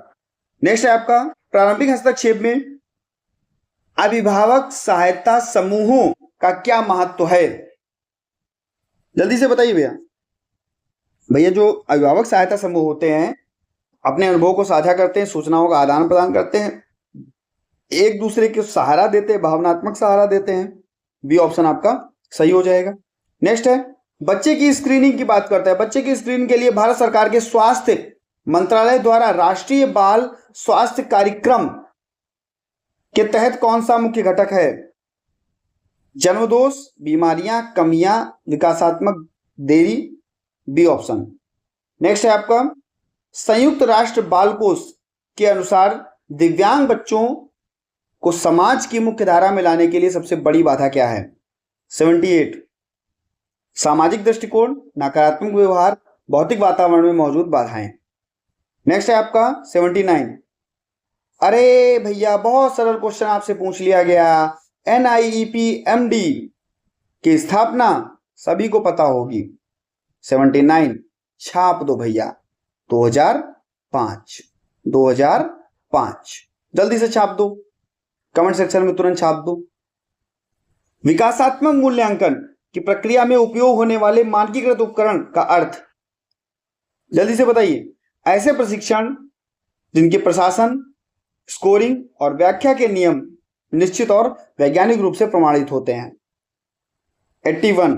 नेक्स्ट है आपका प्रारंभिक हस्तक्षेप में अभिभावक सहायता समूहों का क्या महत्व है? जल्दी से बताइए भैया। भैया जो अभिभावक सहायता समूह होते हैं अपने अनुभव को साझा करते हैं, सूचनाओं का आदान प्रदान करते हैं, एक दूसरे को सहारा देते हैं, भावनात्मक सहारा देते हैं, बी ऑप्शन आपका सही हो जाएगा। नेक्स्ट है बच्चे की स्क्रीनिंग की बात करते हैं। बच्चे की स्क्रीनिंग के लिए भारत सरकार के स्वास्थ्य मंत्रालय द्वारा राष्ट्रीय बाल स्वास्थ्य कार्यक्रम के तहत कौन सा मुख्य घटक है? जन्मदोष, बीमारियां, कमियां, विकासात्मक देरी, बी ऑप्शन। नेक्स्ट है आपका संयुक्त राष्ट्र बाल कोष के अनुसार दिव्यांग बच्चों को समाज की मुख्य धारा में लाने के लिए सबसे बड़ी बाधा क्या है? 78 सामाजिक दृष्टिकोण, नकारात्मक व्यवहार, भौतिक वातावरण में मौजूद बाधाएं। नेक्स्ट है आपका 79 अरे भैया बहुत सरल क्वेश्चन आपसे पूछ लिया गया। NIEP-MD की स्थापना सभी को पता होगी। 79 छाप दो भैया, 2005 जल्दी से छाप दो, कमेंट सेक्शन में तुरंत छाप दो। विकासात्मक मूल्यांकन की प्रक्रिया में उपयोग होने वाले मानकीकृत उपकरण का अर्थ? जल्दी से बताइए। ऐसे प्रशिक्षण जिनके प्रशासन, स्कोरिंग और व्याख्या के नियम निश्चित और वैज्ञानिक रूप से प्रमाणित होते हैं। 81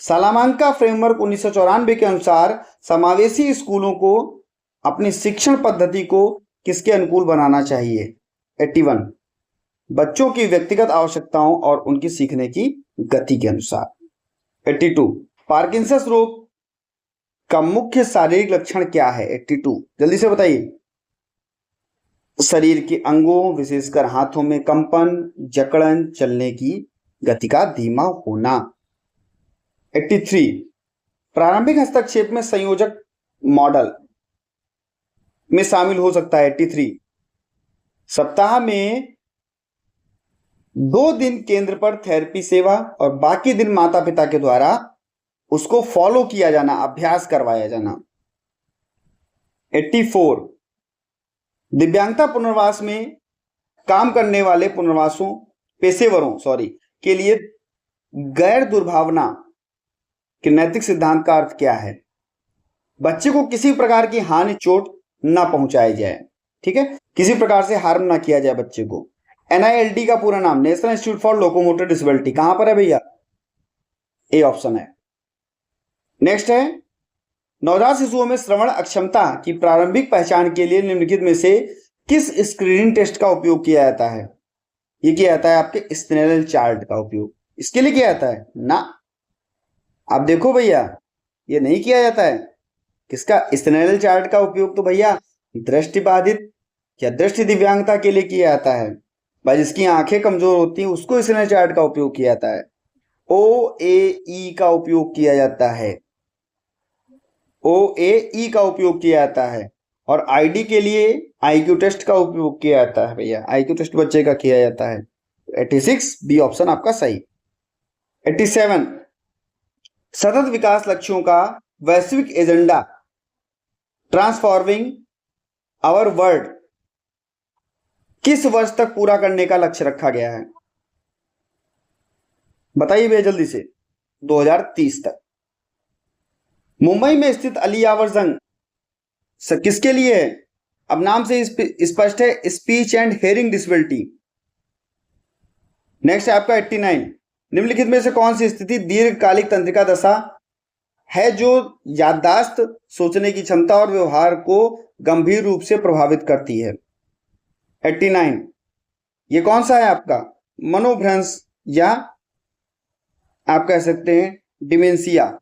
सालामांका फ्रेमवर्क 1994 के अनुसार समावेशी स्कूलों को अपनी शिक्षण पद्धति को किसके अनुकूल बनाना चाहिए? 81 बच्चों की व्यक्तिगत आवश्यकताओं और उनकी सीखने की गति के अनुसार। 82 पार्किंसंस रोग का मुख्य शारीरिक लक्षण क्या है? 82 जल्दी से बताइए। शरीर के अंगों विशेषकर हाथों में कंपन, जकड़न, चलने की गति का धीमा होना। 83 प्रारंभिक हस्तक्षेप में संयोजक मॉडल में शामिल हो सकता है। 83 सप्ताह में 2 दिन केंद्र पर थेरेपी सेवा और बाकी दिन माता पिता के द्वारा उसको फॉलो किया जाना, अभ्यास करवाया जाना। 84 दिव्यांगता पुनर्वास में काम करने वाले पेशेवरों के लिए गैर दुर्भावना के नैतिक सिद्धांत का अर्थ क्या है? बच्चे को किसी प्रकार की हानि, चोट ना पहुंचाई जाए, ठीक है, किसी प्रकार से हार्म ना किया जाए बच्चे को। NILD का पूरा नाम national institute for locomotor disability, कहां पर है भैया? ए ऑप्शन है। नेक्स्ट है नवजात शिशुओं में श्रवण अक्षमता की प्रारंभिक पहचान के लिए निम्नलिखित में से किस स्क्रीनिंग टेस्ट का उपयोग किया जाता है? ये किया जाता है आपके स्नेल चार्ट का उपयोग। इसके लिए किया जाता है ना, आप देखो भैया, ये नहीं किया जाता है। किसका? स्नेल चार्ट का उपयोग तो भैया दृष्टिबाधित या दृष्टि दिव्यांगता के लिए किया जाता है भाई, जिसकी आंखें कमजोर होती हैं उसको स्नेल चार्ट का उपयोग किया जाता है। OAE का उपयोग किया जाता है, OAE का उपयोग किया जाता है। और ID के लिए IQ टेस्ट का उपयोग किया जाता है भैया, IQ टेस्ट बच्चे का किया जाता है। 86 बी ऑप्शन आपका सही। 87 सतत विकास लक्ष्यों का वैश्विक एजेंडा ट्रांसफॉर्मिंग आवर वर्ल्ड किस वर्ष तक पूरा करने का लक्ष्य रखा गया है? बताइए भैया जल्दी से। 2030 तक। मुंबई में स्थित अली यावर जंग किसके लिए है? अब नाम से स्पष्ट है, speech and hearing disability. Next है आपका 89 निम्नलिखित में से कौन सी स्थिति दीर्घकालिक तंत्रिका दशा है जो याददाश्त, सोचने की क्षमता और व्यवहार को गंभीर रूप से प्रभावित करती है? 89 ये कौन सा है आपका? मनोभ्रंश या आप कह सकते हैं डिमेंशिया।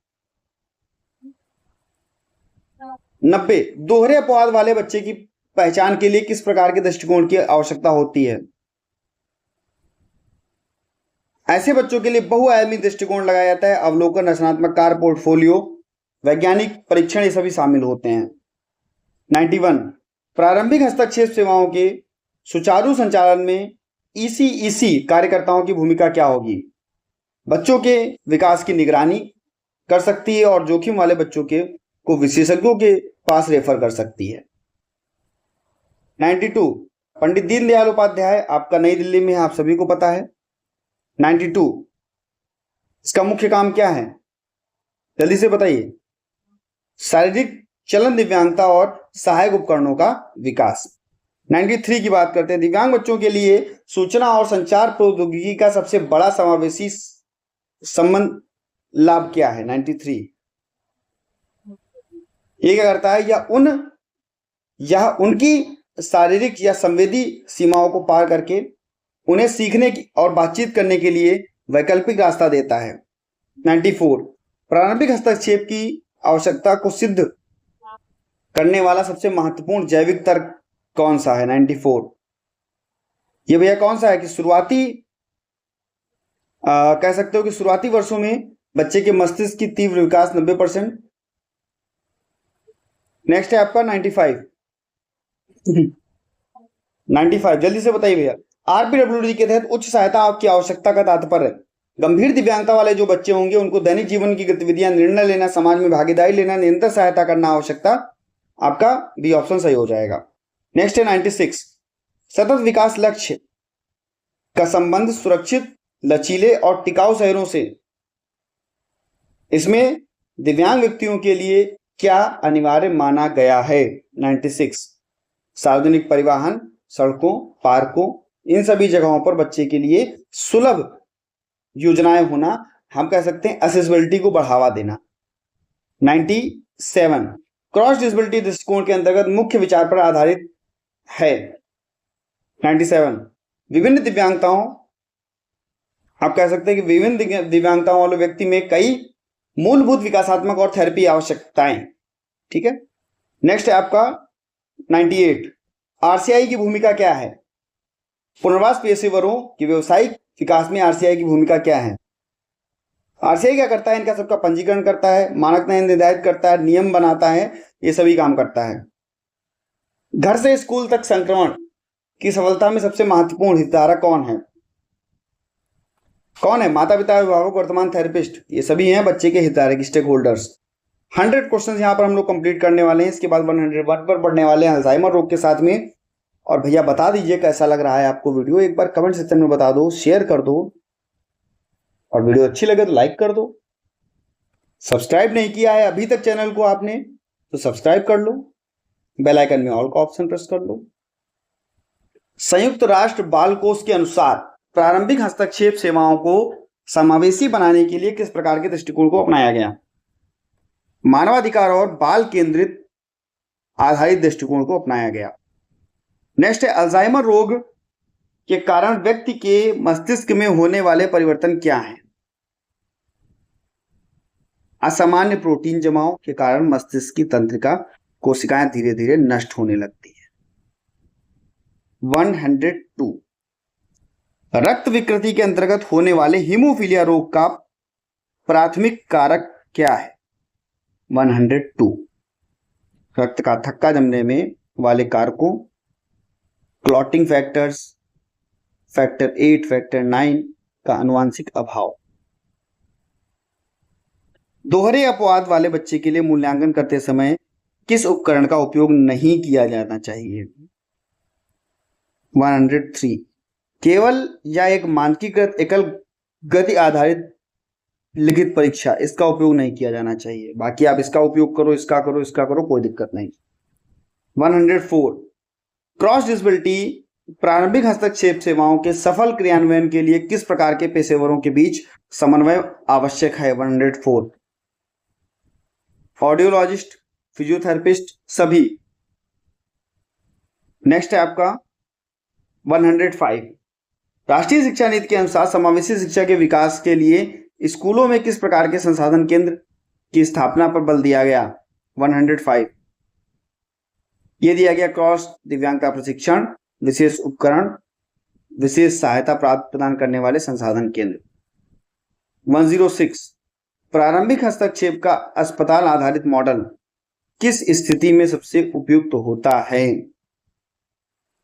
90 दोहरे अपवाद वाले बच्चे की पहचान के लिए किस प्रकार के दृष्टिकोण की आवश्यकता होती है? ऐसे बच्चों के लिए बहुआयामी दृष्टिकोण लगाया जाता है। अवलोकन, रचनात्मक कार्य, पोर्टफोलियो, वैज्ञानिक परीक्षण, ये सभी शामिल होते हैं। 91 प्रारंभिक हस्तक्षेप सेवाओं के सुचारू संचालन में ECEC कार्यकर्ताओं की भूमिका क्या होगी? बच्चों के विकास की निगरानी कर सकती है और जोखिम वाले बच्चों को विशेषज्ञों के पास रेफर कर सकती है। 92 पंडित दीनदयाल उपाध्याय आपका नई दिल्ली में है, आप सभी को पता है। 92 इसका मुख्य काम क्या है? जल्दी से बताइए। शारीरिक चलन दिव्यांगता और सहायक उपकरणों का विकास। 93 की बात करते हैं। दिव्यांग बच्चों के लिए सूचना और संचार प्रौद्योगिकी का सबसे बड़ा समावेशी संबंध लाभ क्या है? 93 ये क्या करता है? यह उनकी शारीरिक या संवेदी सीमाओं को पार करके उन्हें सीखने की और बातचीत करने के लिए वैकल्पिक रास्ता देता है। 94 प्रारंभिक हस्तक्षेप की आवश्यकता को सिद्ध करने वाला सबसे महत्वपूर्ण जैविक तर्क कौन सा है? 94 ये भैया कौन सा है कि शुरुआती कह सकते हो कि शुरुआती वर्षों में बच्चे के मस्तिष्क की तीव्र विकास 90%। नेक्स्ट है आपका 95 जल्दी से बताइए भैया। RPWD के तहत उच्च सहायता की आवश्यकता का तात्पर्य गंभीर दिव्यांगता वाले जो बच्चे होंगे उनको दैनिक जीवन की गतिविधियां, निर्णय लेना, समाज में भागीदारी लेना, निरंतर सहायता करना आवश्यकता, आपका बी ऑप्शन सही हो जाएगा। नेक्स्ट है 96 सतत विकास लक्ष्य का संबंध सुरक्षित, लचीले और टिकाऊ शहरों से। इसमें दिव्यांग व्यक्तियों के लिए क्या अनिवार्य माना गया है? 96 सार्वजनिक परिवहन, सड़कों, पार्कों, इन सभी जगहों पर बच्चे के लिए सुलभ योजनाएं होना, हम कह सकते हैं एक्सेसिबिलिटी को बढ़ावा देना। 97 क्रॉस डिसेबिलिटी दृष्टिकोण के अंतर्गत मुख्य विचार पर आधारित है। 97 विभिन्न दिव्यांगताओं, आप कह सकते हैं कि विभिन्न दिव्यांगताओं वाले व्यक्ति में कई मूलभूत विकासात्मक और थेरेपी आवश्यकताएं। ठीक है। नेक्स्ट है आपका 98 आरसीआई की भूमिका क्या है? पुनर्वास पेशेवरों के व्यवसायिक विकास में आरसीआई की भूमिका क्या है? आरसीआई क्या करता है? इनका सबका पंजीकरण करता है, मानक निर्धारित करता है, नियम बनाता है, ये सभी काम करता है। घर से स्कूल तक संक्रमण की सफलता में सबसे महत्वपूर्ण हितधारक कौन है? कौन है? माता पिता, अभिभावक, वर्तमान थेरेपिस्ट, ये सभी हैं बच्चे के हितधारक, स्टेक होल्डर्स। 100 क्वेश्चन यहाँ पर हम लोग कंप्लीट करने वाले हैं। इसके बाद 101 पर पढ़ने वाले हैं अल्जाइमर रोग के साथ में। और भैया बता दीजिए कैसा लग रहा है आपको वीडियो, एक बार कमेंट सेक्शन में बता दो, शेयर कर दो, और वीडियो अच्छी लगे तो लाइक कर दो। सब्सक्राइब नहीं किया है अभी तक चैनल को आपने तो सब्सक्राइब कर लो, बेल आइकन में ऑल का ऑप्शन प्रेस कर लो। संयुक्त राष्ट्र बाल कोष के अनुसार प्रारंभिक हस्तक्षेप सेवाओं को समावेशी बनाने के लिए किस प्रकार के दृष्टिकोण को अपनाया गया? मानवाधिकार और बाल केंद्रित आधारित दृष्टिकोण को अपनाया गया। नेक्स्ट है, अल्जाइमर रोग के कारण व्यक्ति के मस्तिष्क में होने वाले परिवर्तन क्या हैं? असामान्य प्रोटीन जमाव के कारण मस्तिष्क की तंत्रिका कोशिकाएं धीरे धीरे नष्ट होने लगती है। 102, रक्त विकृति के अंतर्गत होने वाले हीमोफीलिया रोग का प्राथमिक कारक क्या है? 102, रक्त का थक्का जमने में वाले कारकों, क्लॉटिंग फैक्टर्स, फैक्टर 8, फैक्टर 9 का आनुवांशिक अभाव। दोहरे अपवाद वाले बच्चे के लिए मूल्यांकन करते समय किस उपकरण का उपयोग नहीं किया जाना चाहिए? 103, केवल या एक मानकीकृत एकल गति आधारित लिखित परीक्षा, इसका उपयोग नहीं किया जाना चाहिए। बाकी आप इसका उपयोग करो, इसका करो, इसका करो, कोई दिक्कत नहीं। 104, क्रॉस डिसेबिलिटी प्रारंभिक हस्तक्षेप सेवाओं के सफल क्रियान्वयन के लिए किस प्रकार के पेशेवरों के बीच समन्वय आवश्यक है? 104, ऑडियोलॉजिस्ट, फिजियोथेरेपिस्ट, सभी। नेक्स्ट है आपका 105, राष्ट्रीय शिक्षा नीति के अनुसार समावेशी शिक्षा के विकास के लिए स्कूलों में किस प्रकार के संसाधन केंद्र की स्थापना पर बल दिया गया? 105, ये दिया गया क्रॉस दिव्यांगता प्रशिक्षण, विशेष उपकरण, विशेष सहायता प्राप्त प्रदान करने वाले संसाधन केंद्र। 106, प्रारंभिक हस्तक्षेप का अस्पताल आधारित मॉडल किस स्थिति में सबसे उपयुक्त होता है?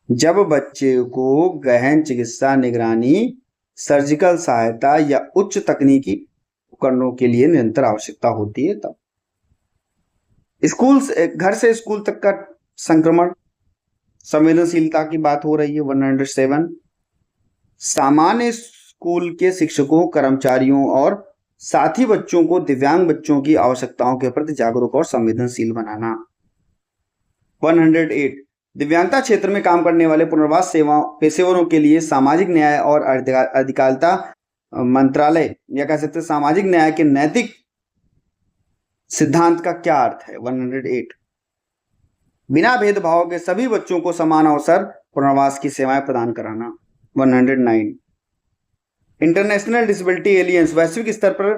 जब बच्चे को गहन चिकित्सा निगरानी, सर्जिकल सहायता या उच्च तकनीकी उपकरणों के लिए निरंतर आवश्यकता होती है तब। स्कूल से, घर से स्कूल तक का संक्रमण, संवेदनशीलता की बात हो रही है। 107, सामान्य स्कूल के शिक्षकों, कर्मचारियों और साथी बच्चों को दिव्यांग बच्चों की आवश्यकताओं के प्रति जागरूक और संवेदनशील बनाना। 108, दिव्यांगता क्षेत्र में काम करने वाले पुनर्वास सेवा पेशेवरों के लिए सामाजिक न्याय और अधिकारिता मंत्रालय, या कह सकते सामाजिक न्याय के नैतिक सिद्धांत का क्या अर्थ है? 108, बिना भेदभाव के सभी बच्चों को समान अवसर पुनर्वास की सेवाएं प्रदान कराना। 109, इंटरनेशनल डिसेबिलिटी एलियंस वैश्विक स्तर पर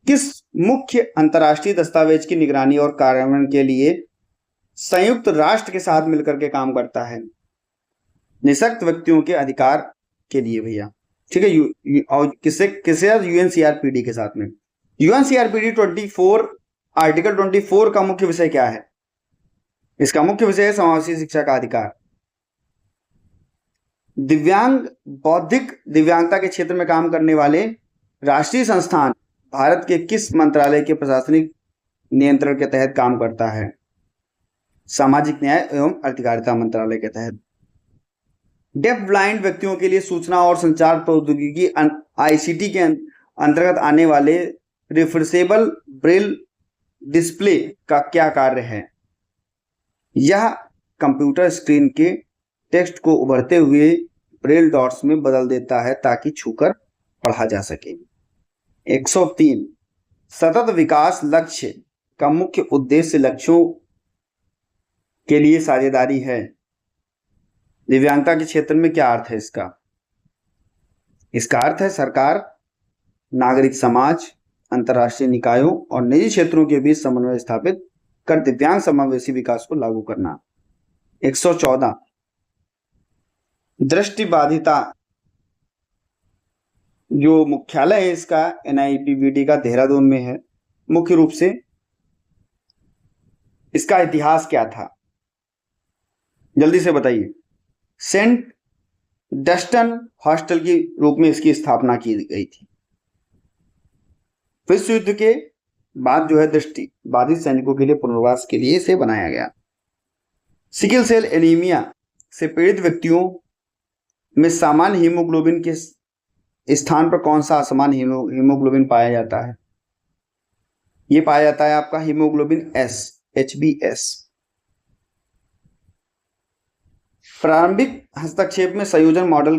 किस मुख्य अंतर्राष्ट्रीय दस्तावेज की निगरानी और कार्यान्वयन के लिए संयुक्त राष्ट्र के साथ मिलकर के काम करता है? निःशक्त व्यक्तियों के अधिकार के लिए भैया, ठीक है। और किससे यूएनसीआरपीडी के साथ में। यूएनसीआरपीडी 24 आर्टिकल 24 का मुख्य विषय क्या है? इसका मुख्य विषय है समावेशी शिक्षा का अधिकार। दिव्यांग बौद्धिक दिव्यांगता के क्षेत्र में काम करने वाले राष्ट्रीय संस्थान भारत के किस मंत्रालय के प्रशासनिक नियंत्रण के तहत काम करता है? सामाजिक न्याय एवं अधिकारिता मंत्रालय के तहत। डेफ ब्लाइंड व्यक्तियों के लिए सूचना और संचार प्रौद्योगिकी आईसीटी के अंतर्गत आने वाले रिफ्रेशेबल ब्रेल डिस्प्ले का क्या कार्य है? यह कंप्यूटर स्क्रीन के टेक्स्ट को उभरते हुए ब्रेल डॉट्स में बदल देता है ताकि छूकर पढ़ा जा सके। 103, सतत विकास लक्ष्य का मुख्य उद्देश्य लक्ष्यों के लिए साझेदारी है। दिव्यांगता के क्षेत्र में क्या अर्थ है इसका? इसका अर्थ है सरकार, नागरिक समाज, अंतर्राष्ट्रीय निकायों और निजी क्षेत्रों के बीच समन्वय स्थापित कर दिव्यांग समावेशी विकास को लागू करना। 114 दृष्टिबाधिता जो मुख्यालय है इसका NIPVD का देहरादून में है। मुख्य रूप से इसका इतिहास क्या था, जल्दी से बताइए। सेंट डस्टन हॉस्टल के रूप में इसकी स्थापना की गई थी। विश्व युद्ध के बाद जो है दृष्टि बाधित सैनिकों के लिए पुनर्वास के लिए इसे बनाया गया। सिकल सेल एनीमिया से पीड़ित व्यक्तियों में सामान्य हीमोग्लोबिन के स्थान पर कौन सा असामान्य हीमोग्लोबिन पाया जाता है? ये पाया जाता है आपका हीमोग्लोबिन S, HbS। प्रारंभिक हस्तक्षेप में संयोजन मॉडल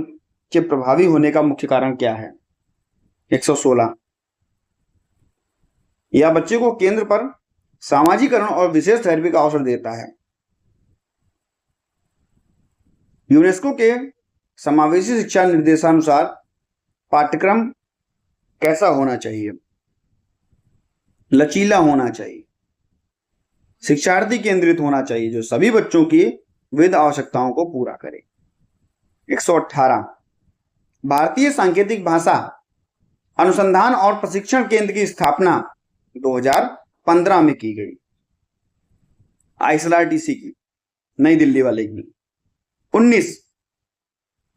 के प्रभावी होने का मुख्य कारण क्या है? 116 यह बच्चे को केंद्र पर सामाजिकरण और विशेष थेरेपी का अवसर देता है। यूनेस्को के समावेशी शिक्षा निर्देशानुसार पाठ्यक्रम कैसा होना चाहिए? लचीला होना चाहिए, शिक्षार्थी केंद्रित होना चाहिए, जो सभी बच्चों की विविध आवश्यकताओं को पूरा करे। 118 भारतीय सांकेतिक भाषा अनुसंधान और प्रशिक्षण केंद्र की स्थापना 2015 में की गई। ISRTC की, नई दिल्ली वाले की। 19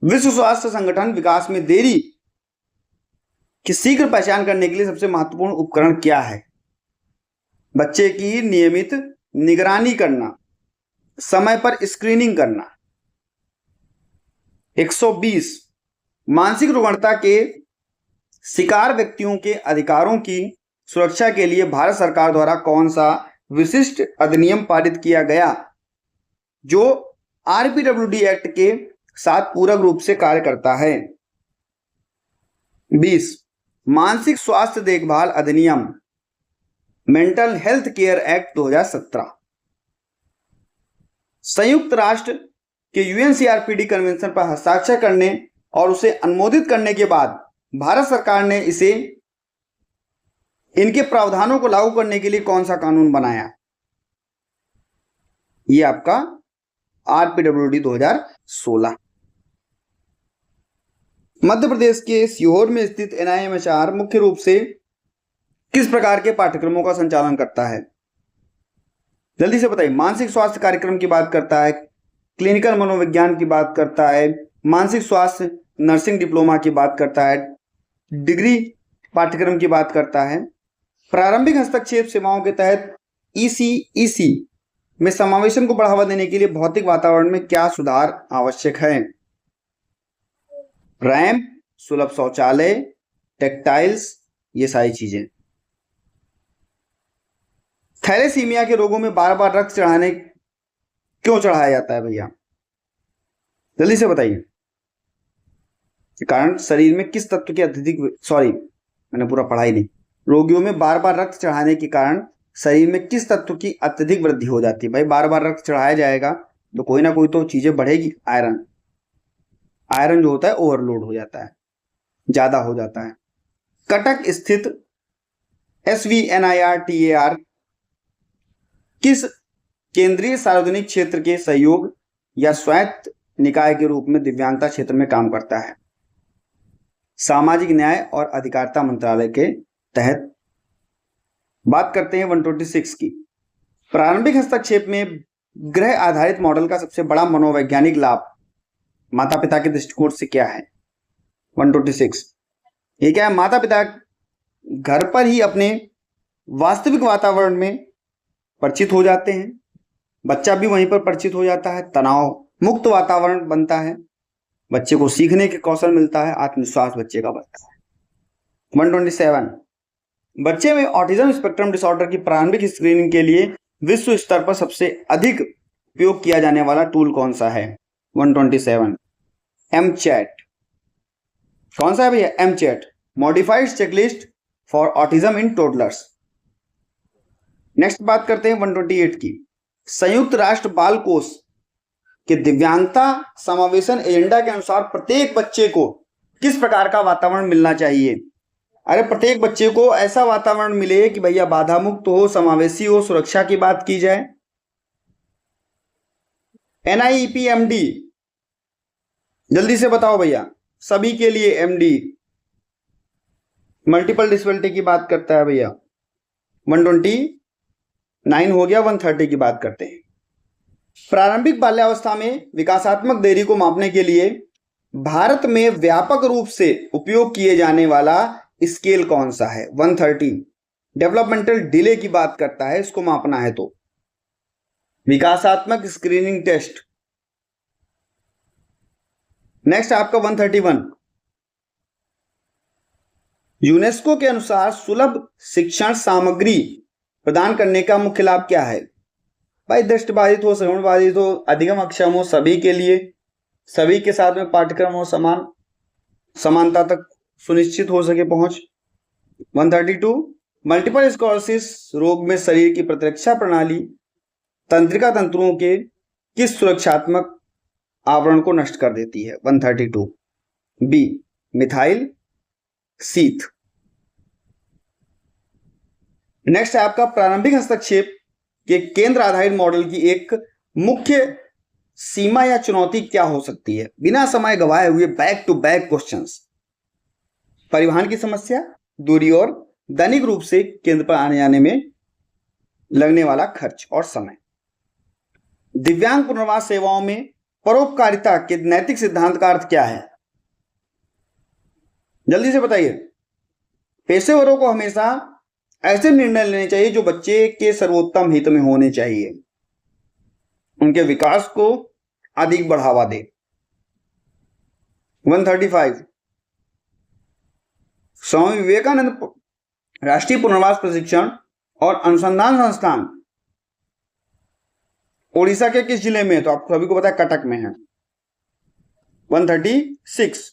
विश्व स्वास्थ्य संगठन विकास में देरी की शीघ्र पहचान करने के लिए सबसे महत्वपूर्ण उपकरण क्या है? बच्चे की नियमित निगरानी करना, समय पर स्क्रीनिंग करना। 120 मानसिक रुग्णता के शिकार व्यक्तियों के अधिकारों की सुरक्षा के लिए भारत सरकार द्वारा कौन सा विशिष्ट अधिनियम पारित किया गया जो RPWD एक्ट के साथ पूरक रूप से कार्य करता है? 20 मानसिक स्वास्थ्य देखभाल अधिनियम, मेंटल हेल्थ केयर एक्ट 2017। संयुक्त राष्ट्र के UNCRPD कन्वेंशन पर हस्ताक्षर करने और उसे अनुमोदित करने के बाद भारत सरकार ने इसे इनके प्रावधानों को लागू करने के लिए कौन सा कानून बनाया? ये आपका RPWD 2016। मध्य प्रदेश के सीहोर में स्थित NIMHR मुख्य रूप से किस प्रकार के पाठ्यक्रमों का संचालन करता है? जल्दी से बताइए। मानसिक स्वास्थ्य कार्यक्रम की बात करता है, क्लिनिकल मनोविज्ञान की बात करता है, मानसिक स्वास्थ्य नर्सिंग डिप्लोमा की बात करता है, डिग्री पाठ्यक्रम की बात करता है। प्रारंभिक हस्तक्षेप सेवाओं के तहत ECEC में समावेशन को बढ़ावा देने के लिए भौतिक वातावरण में क्या सुधार आवश्यक है? रैंप, सुलभ शौचालय, टेक्टाइल्स, ये सारी चीजें। थैलेसीमिया के रोगों में बार बार रक्त चढ़ाने क्यों चढ़ाया जाता है भैया? जल्दी से बताइए। कारण शरीर में किस तत्व की अत्यधिक, मैंने पूरा पढ़ा ही नहीं। रोगियों में बार बार रक्त चढ़ाने के कारण शरीर में किस तत्व की अत्यधिक वृद्धि हो जाती है? भाई बार बार रक्त चढ़ाया जाएगा तो कोई ना कोई तो चीजें बढ़ेगी। आयरन जो होता है ओवरलोड हो जाता है, ज्यादा हो जाता है। कटक स्थित SVNIRTAR किस केंद्रीय सार्वजनिक क्षेत्र के सहयोग या स्वायत्त निकाय के रूप में दिव्यांगता क्षेत्र में काम करता है? सामाजिक न्याय और अधिकारिता मंत्रालय के तहत। बात करते हैं 126 की। प्रारंभिक हस्तक्षेप में ग्रह आधारित मॉडल का सबसे बड़ा मनोवैज्ञानिक लाभ माता पिता के दृष्टिकोण से क्या है? 126 ये क्या है? माता पिता घर पर ही अपने वास्तविक वातावरण में परिचित हो जाते हैं, बच्चा भी वहीं पर परिचित हो जाता है, तनाव मुक्त वातावरण बनता है, बच्चे को सीखने के कौशल मिलता है, आत्मविश्वास बच्चे का बढ़ता है। 127 बच्चे में ऑटिज्म स्पेक्ट्रम डिसऑर्डर की प्रारंभिक स्क्रीनिंग के लिए विश्व स्तर पर सबसे अधिक उपयोग किया जाने वाला टूल कौन सा है? 127 MCHAT। कौन सा है भैया? MCHAT, modified checklist for autism in toddlers. Next बात करते हैं 128 की। संयुक्त राष्ट्र बाल कोष के दिव्यांगता समावेशन एजेंडा के अनुसार प्रत्येक बच्चे को किस प्रकार का वातावरण मिलना चाहिए? अरे प्रत्येक बच्चे को ऐसा वातावरण मिले कि भैया बाधा मुक्त हो, समावेशी हो, सुरक्षा की बात की जाए। NIEP-MD, जल्दी से बताओ भैया, सभी के लिए MD। मल्टीपल डिसेबिलिटी की बात करता है भैया। 129 हो गया, 130 की बात करते हैं। प्रारंभिक बाल्यावस्था में विकासात्मक देरी को मापने के लिए भारत में व्यापक रूप से उपयोग किए जाने वाला स्केल कौन सा है? 130 डेवलपमेंटल डिले की बात करता है, इसको मापना है तो विकासात्मक स्क्रीनिंग टेस्ट। नेक्स्ट आपका 131, यूनेस्को के अनुसार सुलभ शिक्षण सामग्री प्रदान करने का मुख्य लाभ क्या है? भाई दृष्टिबाधित हो, श्रवण बाधित हो, अधिगम अक्षम हो, सभी के लिए, सभी के साथ में पाठ्यक्रम हो, समानता तक सुनिश्चित हो सके पहुंच। 132, मल्टीपल स्क्लेरोसिस रोग में शरीर की प्रतिरक्षा प्रणाली तंत्रिका तंतुओं के किस सुरक्षात्मक आवरण को नष्ट कर देती है? 132 बी मिथाइल शीथ। नेक्स्ट है आपका प्रारंभिक हस्तक्षेप के केंद्र आधारित मॉडल की एक मुख्य सीमा या चुनौती क्या हो सकती है? बिना समय गवाए हुए बैक टू बैक क्वेश्चंस। परिवहन की समस्या, दूरी और दैनिक रूप से केंद्र पर आने जाने में लगने वाला खर्च और समय। दिव्यांग पुनर्वास सेवाओं में परोपकारिता के नैतिक सिद्धांत का अर्थ क्या है? जल्दी से बताइए। पेशेवरों को हमेशा ऐसे निर्णय लेने चाहिए जो बच्चे के सर्वोत्तम हित में होने चाहिए, उनके विकास को अधिक बढ़ावा दे। 135, स्वामी विवेकानंद राष्ट्रीय पुनर्वास प्रशिक्षण और अनुसंधान संस्थान ओडिशा के किस जिले में है? तो आप सभी को पता है कटक में है। 136,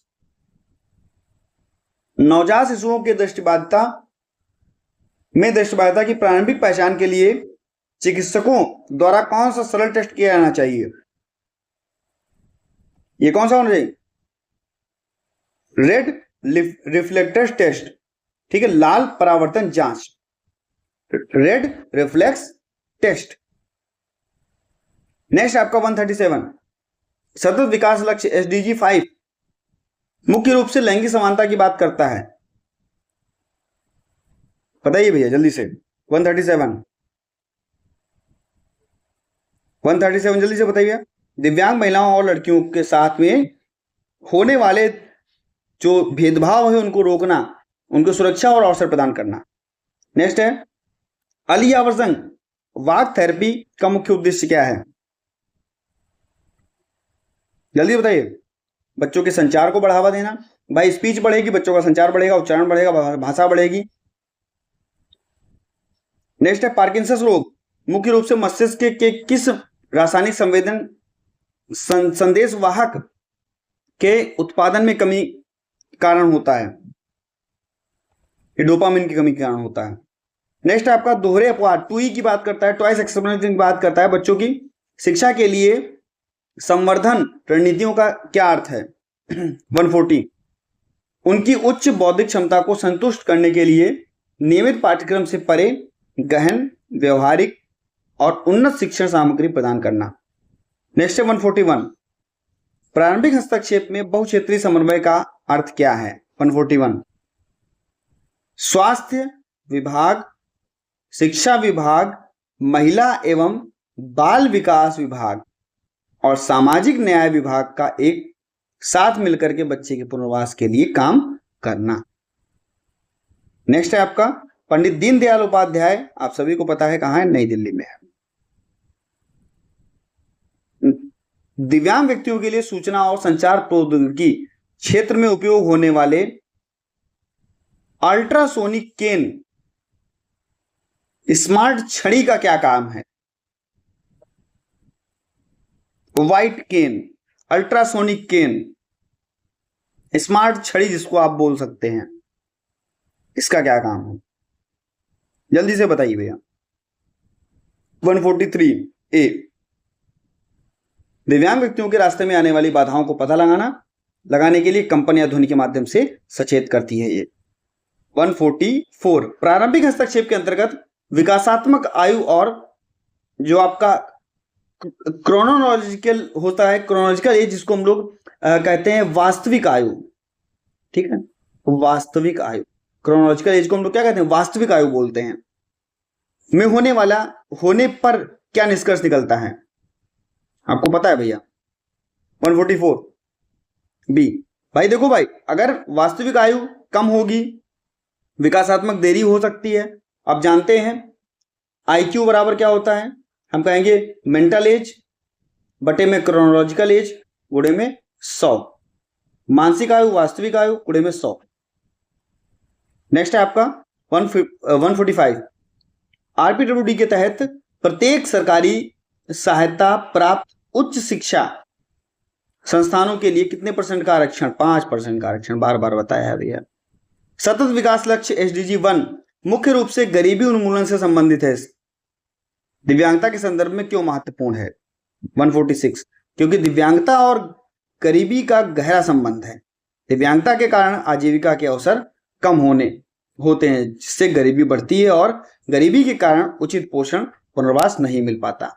नवजात शिशुओं के दृष्टिबाधिता की प्रारंभिक पहचान के लिए चिकित्सकों द्वारा कौन सा सरल टेस्ट किया जाना चाहिए? ये कौन सा होना चाहिए? रेड रिफ्लेक्टर टेस्ट, ठीक है, लाल परावर्तन जांच, रेड रिफ्लेक्स टेस्ट। नेक्स्ट आपका 137, सतत विकास लक्ष्य SDG 5 मुख्य रूप से लैंगिक समानता की बात करता है, बताइए भैया जल्दी से। 137 जल्दी से बताइए। दिव्यांग महिलाओं और लड़कियों के साथ में होने वाले जो भेदभाव है उनको रोकना, उनको सुरक्षा और अवसर प्रदान करना। नेक्स्ट है अली आवर्जन वाक थेरेपी का मुख्य उद्देश्य क्या है? जल्दी बताइए। बच्चों के संचार को बढ़ावा देना, भाई स्पीच बढ़ेगी, बच्चों का संचार बढ़ेगा, उच्चारण बढ़ेगा, भाषा बढ़ेगी। नेक्स्ट है पार्किंसंस रोग मुख्य रूप से मस्तिष्क के किस रासायनिक संदेश वाहक के उत्पादन में कमी कारण होता है? ये डोपामिन की कमी के कारण होता है। नेक्स्ट आपका दोहरे अपवाद टूई की बात करता है, ट्वाइस एक्सप्लेनेशन की बात करता है। बच्चों की शिक्षा के लिए संवर्धन रणनीतियों का क्या अर्थ है? 140, उनकी उच्च बौद्धिक क्षमता को संतुष्ट करने के लिए नियमित पाठ्यक्रम से परे गहन व्यवहारिक और उन्नत शिक्षण सामग्री प्रदान करना। नेक्स्ट है 141, प्रारंभिक हस्तक्षेप में बहुक्षेत्रीय समन्वय का अर्थ क्या है? 141, स्वास्थ्य विभाग, शिक्षा विभाग, महिला एवं बाल विकास विभाग और सामाजिक न्याय विभाग का एक साथ मिलकर के बच्चे के पुनर्वास के लिए काम करना। नेक्स्ट है आपका पंडित दीनदयाल उपाध्याय, आप सभी को पता है कहां है? नई दिल्ली में है। दिव्यांग व्यक्तियों के लिए सूचना और संचार प्रौद्योगिकी क्षेत्र में उपयोग होने वाले अल्ट्रासोनिक केन स्मार्ट छड़ी का क्या काम है? व्हाइट केन, अल्ट्रासोनिक केन, स्मार्ट छड़ी जिसको आप बोल सकते हैं, इसका क्या काम है? जल्दी से बताइए भैया। 143 ए, दिव्यांग व्यक्तियों के रास्ते में आने वाली बाधाओं को पता लगाने के लिए कंपन या ध्वनि के माध्यम से सचेत करती है ये। 144, प्रारंभिक हस्तक्षेप के अंतर्गत विकासात्मक आयु और जो आपका क्रोनोलॉजिकल होता है, क्रोनोलॉजिकल एज जिसको हम लोग कहते हैं वास्तविक आयु, ठीक है, वास्तविक आयु। क्रोनोलॉजिकल एज को हम लोग क्या कहते हैं, वास्तविक आयु बोलते हैं। में होने पर क्या निष्कर्ष निकलता है, आपको पता है भैया? 144 बी। भाई देखो भाई, अगर वास्तविक आयु कम होगी, विकासात्मक देरी हो सकती है। अब जानते हैं IQ बराबर क्या होता है, हम कहेंगे मेंटल एज बटे में क्रोनोलॉजिकल एज गुणे में 100। मानसिक आयु वास्तविक आयु गुणे में 100। नेक्स्ट है आपका 145। RPWD के तहत प्रत्येक सरकारी सहायता प्राप्त उच्च शिक्षा संस्थानों के लिए कितने % का आरक्षण? 5% का आरक्षण, बार बार बताया है भैया। सतत विकास लक्ष्य SDG 1 मुख्य रूप से गरीबी उन्मूलन से संबंधित है, दिव्यांगता के संदर्भ में क्यों महत्वपूर्ण है? 146, क्योंकि दिव्यांगता और गरीबी का गहरा संबंध है। दिव्यांगता के कारण आजीविका के अवसर कम होते हैं, जिससे गरीबी बढ़ती है और गरीबी के कारण उचित पोषण पुनर्वास नहीं मिल पाता।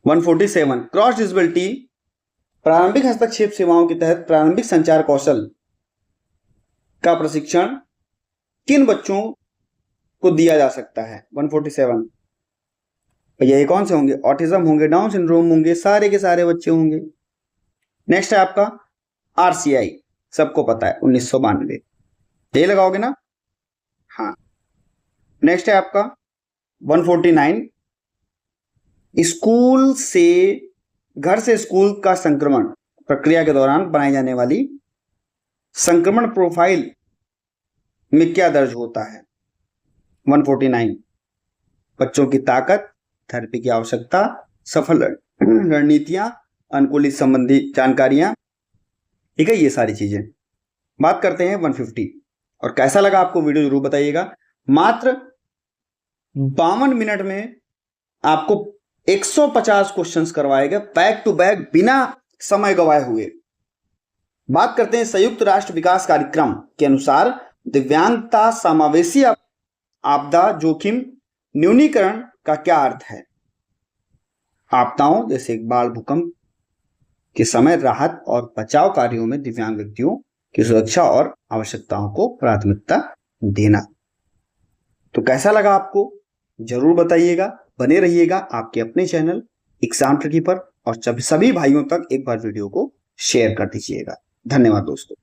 147 क्रॉस डिसेबिलिटी प्रारंभिक हस्तक्षेप सेवाओं के तहत प्रारंभिक संचार कौशल का प्रशिक्षण किन बच्चों को दिया जा सकता है? 147 ये कौन से होंगे? ऑटिज्म होंगे, डाउन सिंड्रोम होंगे, सारे के सारे बच्चे होंगे। नेक्स्ट है आपका RCI, सबको पता है 1992, ये लगाओगे ना? हाँ। नेक्स्ट है आपका 149 घर से स्कूल का संक्रमण प्रक्रिया के दौरान बनाई जाने वाली संक्रमण प्रोफाइल में क्या दर्ज होता है? 149 बच्चों की ताकत, थेरेपी की आवश्यकता, सफल रणनीतियां, अनुकूलित संबंधी जानकारियां, ठीक है, ये सारी चीजें। बात करते हैं 150। और कैसा लगा आपको वीडियो जरूर बताइएगा। मात्र 52 मिनट में आपको 150 क्वेश्चंस करवाए गए बैक टू बैक बिना समय गवाए हुए। बात करते हैं संयुक्त राष्ट्र विकास कार्यक्रम के अनुसार दिव्यांगता समावेशी आपदा जोखिम न्यूनीकरण का क्या अर्थ है? आपदाओं जैसे बाढ़, भूकंप के समय राहत और बचाव कार्यों में दिव्यांग व्यक्तियों की सुरक्षा और आवश्यकताओं को प्राथमिकता देना। तो कैसा लगा आपको जरूर बताइएगा। बने रहिएगा आपके अपने चैनल एग्जाम ट्रिकी पर, और सभी भाइयों तक एक बार वीडियो को शेयर कर दीजिएगा। धन्यवाद दोस्तों।